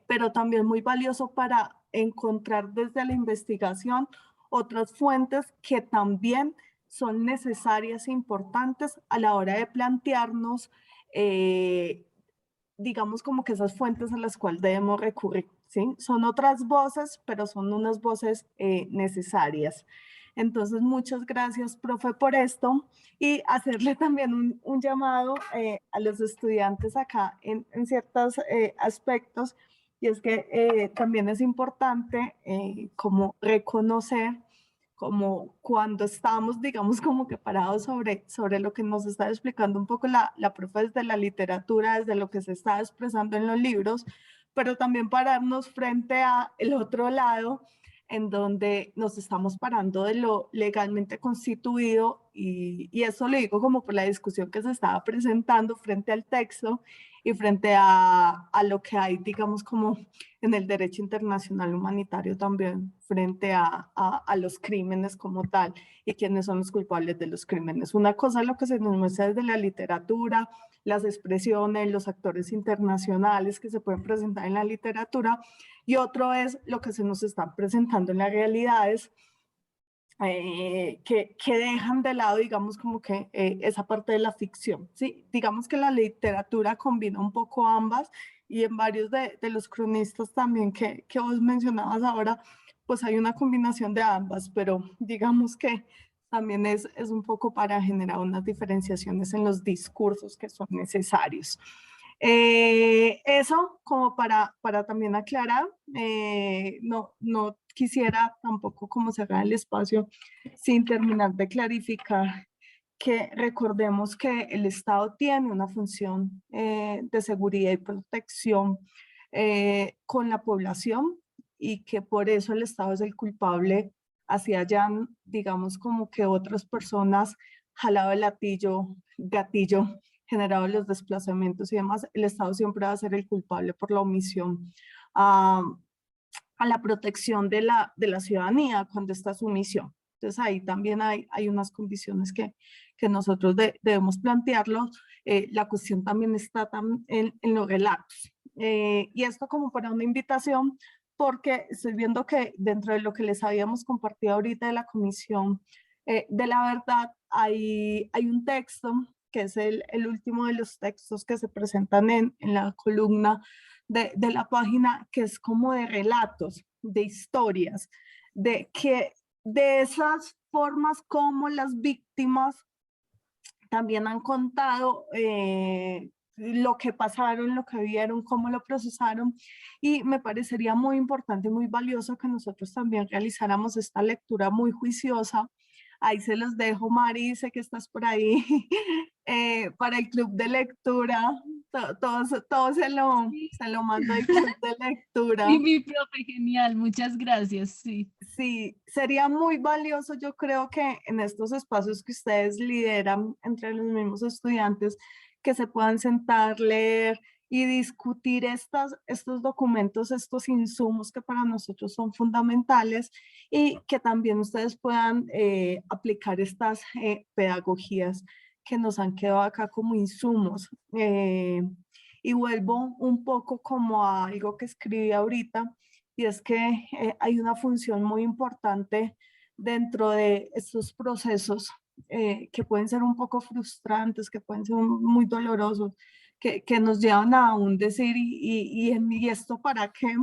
pero también muy valioso para encontrar desde la investigación otras fuentes que también son necesarias e importantes a la hora de plantearnos, digamos, como que esas fuentes a las cuales debemos recurrir, ¿sí? Son otras voces, pero son unas voces necesarias. Entonces, muchas gracias, profe, por esto, y hacerle también un llamado a los estudiantes acá en ciertos aspectos, y es que también es importante como reconocer como cuando estamos, digamos, como que parados sobre lo que nos está explicando un poco la profe desde la literatura, desde lo que se está expresando en los libros, pero también pararnos frente a el otro lado, en donde nos estamos parando de lo legalmente constituido, y eso lo digo como por la discusión que se estaba presentando frente al texto y frente a lo que hay, digamos, como en el derecho internacional humanitario también, frente a los crímenes como tal y quiénes son los culpables de los crímenes. Una cosa es lo que se nos muestra desde la literatura, las expresiones, los actores internacionales que se pueden presentar en la literatura, y otro es lo que se nos está presentando en las realidades, que dejan de lado, digamos, como que esa parte de la ficción, ¿sí? Digamos que la literatura combina un poco ambas, y en varios de los cronistas también que vos mencionabas ahora, pues hay una combinación de ambas, pero digamos que también es un poco para generar unas diferenciaciones en los discursos que son necesarios. Eso como para también aclarar, no quisiera tampoco como cerrar el espacio sin terminar de clarificar que recordemos que el Estado tiene una función de seguridad y protección con la población, y que por eso el Estado es el culpable, así hayan, digamos, como que otras personas jalado el gatillo, generado los desplazamientos y demás. El Estado siempre va a ser el culpable por la omisión a la protección de la ciudadanía cuando está su misión. Entonces ahí también hay unas condiciones que nosotros debemos plantearlo. La cuestión también está en los relatos. Y esto como para una invitación, porque estoy viendo que dentro de lo que les habíamos compartido ahorita de la Comisión de la Verdad, hay un texto que es el último de los textos que se presentan en la columna de la página, que es como de relatos, de historias, de esas formas como las víctimas también han contado lo que pasaron, lo que vieron, cómo lo procesaron, y me parecería muy importante y muy valioso que nosotros también realizáramos esta lectura muy juiciosa. Ahí se los dejo, Mari, sé que estás por ahí, para el club de lectura. Todo se lo mando al club de lectura. Sí, mi profe, genial, muchas gracias, sí. Sí, sería muy valioso, yo creo que en estos espacios que ustedes lideran entre los mismos estudiantes, que se puedan sentar, leer y discutir estos documentos, estos insumos que para nosotros son fundamentales, y que también ustedes puedan aplicar estas pedagogías que nos han quedado acá como insumos. Y vuelvo un poco como a algo que escribí ahorita, y es que hay una función muy importante dentro de estos procesos que pueden ser un poco frustrantes, que pueden ser muy dolorosos, que nos llevan a un decir, ¿y esto para qué?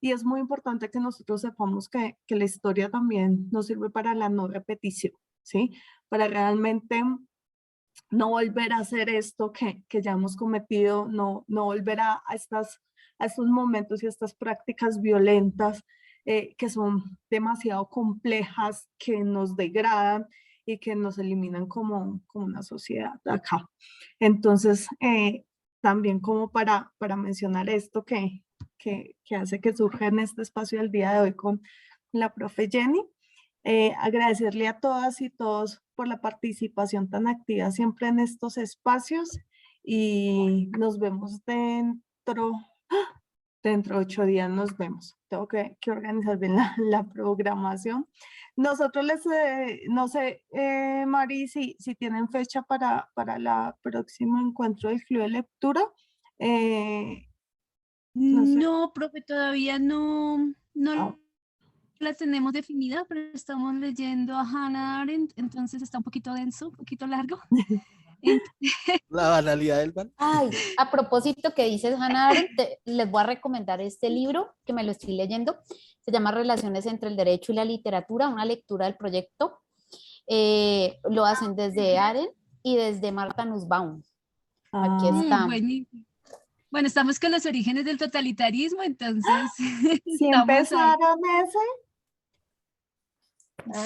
Y es muy importante que nosotros sepamos que la historia también nos sirve para la no repetición, ¿sí? Para realmente no volver a hacer esto que ya hemos cometido, no volver a estos momentos y a estas prácticas violentas que son demasiado complejas, que nos degradan y que nos eliminan como una sociedad acá. Entonces, también como para mencionar esto que hace que surja en este espacio del día de hoy con la profe Jenny. Agradecerle a todas y todos por la participación tan activa siempre en estos espacios, y nos vemos dentro de 8 días. Nos vemos. Tengo que organizar bien la programación. Nosotros no sé, Mari, si tienen fecha para el próximo encuentro del Club de Lectura. No sé. No, profe, todavía no Ah. la tenemos definida, pero estamos leyendo a Hannah Arendt, entonces está un poquito denso, un poquito largo. La banalidad del mal. Ay, a propósito que dices Hannah Arendt, les voy a recomendar este libro que me lo estoy leyendo. Se llama Relaciones entre el Derecho y la Literatura, una lectura del proyecto. Lo hacen desde Arendt y desde Martha Nussbaum. Aquí está. Buenísimo. Bueno, estamos con los orígenes del totalitarismo, entonces. ¿Sí empezaron ese?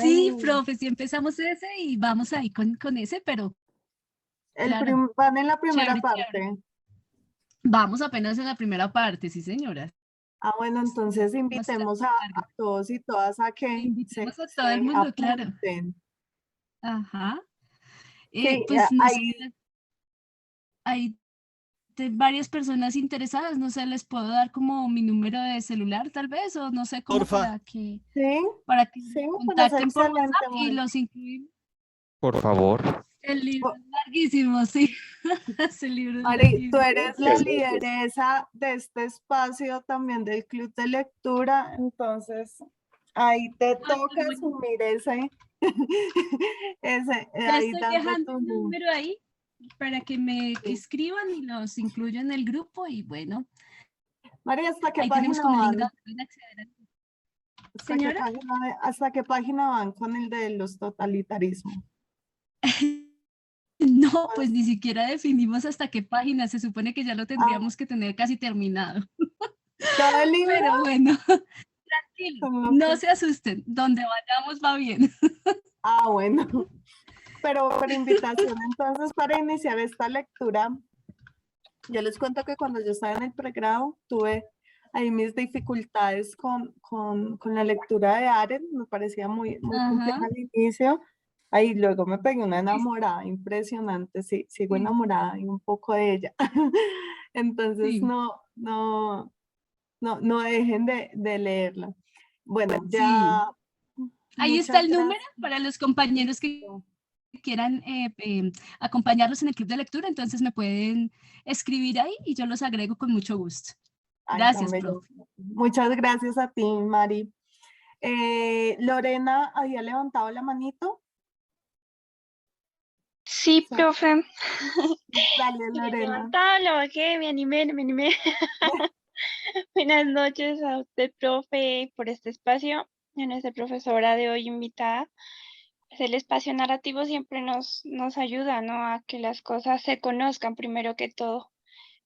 Sí, profe, sí empezamos ese y vamos ahí con ese, pero. Claro, van en la primera parte. Chévere. Vamos apenas en la primera parte, sí, señora. Ah, bueno, entonces invitemos a todos y todas a que invitemos a todo el mundo, claro. Ajá. Sí, pues no sé, hay varias personas interesadas, no sé, les puedo dar como mi número de celular tal vez, o no sé cómo para que contacten por WhatsApp y los incluimos. Por favor. El libro es larguísimo, sí. Mari, tú eres la lideresa de este espacio también del Club de Lectura, entonces Ahí te toca asumir ese, Ya ahí estoy dando dejando tu un número ahí para que me escriban y los incluyo en el grupo y bueno. María, ¿hasta qué Ahí tenemos página como el link van? donde pueden acceder a... Señora, ¿hasta qué página van con el de los totalitarismos? No, pues ni siquiera definimos hasta qué página, se supone que ya lo tendríamos que tener casi terminado. ¿Todo el libro? Pero bueno, tranquilo, no se asusten, donde vayamos va bien. Ah, bueno. Pero por invitación, entonces, para iniciar esta lectura, yo les cuento que cuando yo estaba en el pregrado, tuve ahí mis dificultades con la lectura de Arendt, me parecía muy compleja al inicio. Ahí luego me pegué una enamorada impresionante, sí, sigo enamorada y un poco de ella. Entonces, no dejen de leerla. Bueno, ya... Ahí está el número para los compañeros que quieran acompañarlos en el club de lectura, entonces me pueden escribir ahí y yo los agrego con mucho gusto. Gracias, profe. Muchas gracias a ti, Mari. Lorena, ¿había levantado la manito? Sí, profe. Dale, Lorena. Levantado, lo bajé, me animé. Buenas noches a usted, profe, por este espacio. A nuestra profesora de hoy invitada. Pues el espacio narrativo siempre nos ayuda, ¿no? A que las cosas se conozcan primero que todo,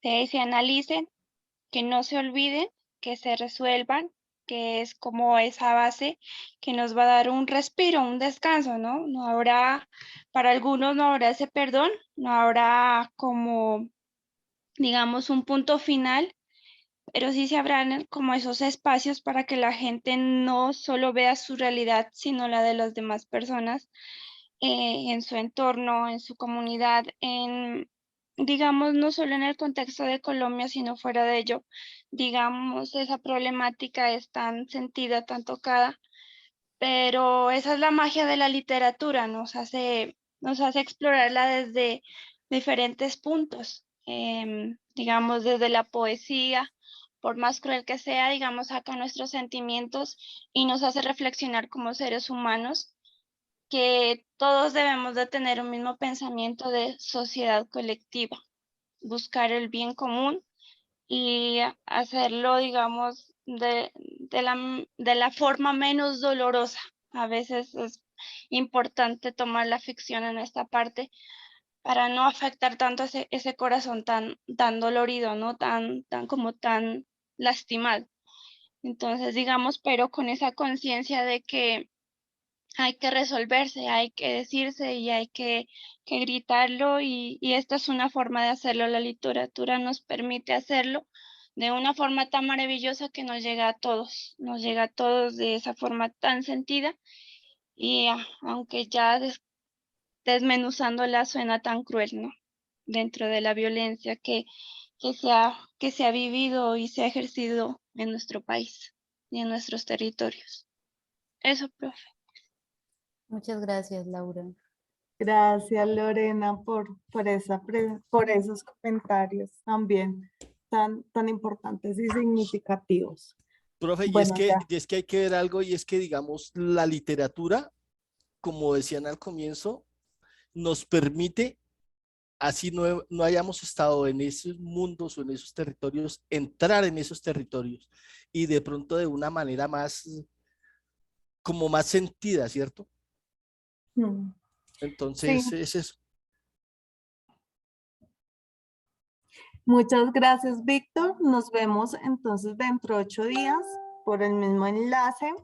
se analicen, que no se olviden, que se resuelvan, que es como esa base que nos va a dar un respiro, un descanso, ¿no? No habrá, para algunos no habrá ese perdón, no habrá como, digamos, un punto final, pero sí se habrán como esos espacios para que la gente no solo vea su realidad, sino la de las demás personas en su entorno, en su comunidad, digamos, no solo en el contexto de Colombia, sino fuera de ello. Digamos, esa problemática es tan sentida, tan tocada, pero esa es la magia de la literatura, nos hace explorarla desde diferentes puntos, digamos, desde la poesía, por más cruel que sea, digamos, saca nuestros sentimientos y nos hace reflexionar como seres humanos, que todos debemos de tener un mismo pensamiento de sociedad colectiva, buscar el bien común y hacerlo, digamos, de la forma menos dolorosa. A veces es importante tomar la ficción en esta parte para no afectar tanto ese corazón tan dolorido, ¿no? Tan lastimado. Entonces, digamos, pero con esa conciencia de que hay que resolverse, hay que decirse y hay que gritarlo y esta es una forma de hacerlo. La literatura nos permite hacerlo de una forma tan maravillosa que nos llega a todos de esa forma tan sentida y aunque ya desmenuzándola suena tan cruel, ¿no? Dentro de la violencia que se ha vivido y se ha ejercido en nuestro país y en nuestros territorios. Eso, profe. Muchas gracias, Laura. Gracias, Lorena, por esos comentarios también tan importantes y significativos. Profe, Bueno, y es que hay que ver algo, y es que, digamos, la literatura, como decían al comienzo, nos permite, así no hayamos estado en esos mundos o en esos territorios, entrar en esos territorios y de pronto de una manera más, como más sentida, ¿cierto? Entonces, sí. es eso. Muchas gracias, Víctor. Nos vemos entonces dentro de 8 días por el mismo enlace.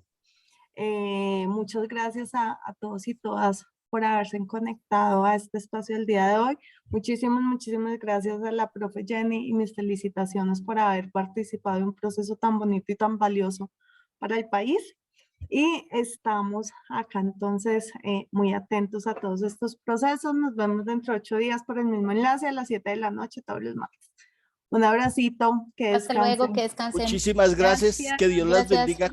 Muchas gracias a todos y todas por haberse conectado a este espacio el día de hoy. Muchísimas gracias a la profe Jenny y mis felicitaciones por haber participado en un proceso tan bonito y tan valioso para el país. Y estamos acá entonces muy atentos a todos estos procesos. Nos vemos dentro de 8 días por el mismo enlace a las 7 de la noche todos los martes. Un abracito, que descansen. Hasta luego, que descansen. Muchísimas gracias, que Dios las bendiga.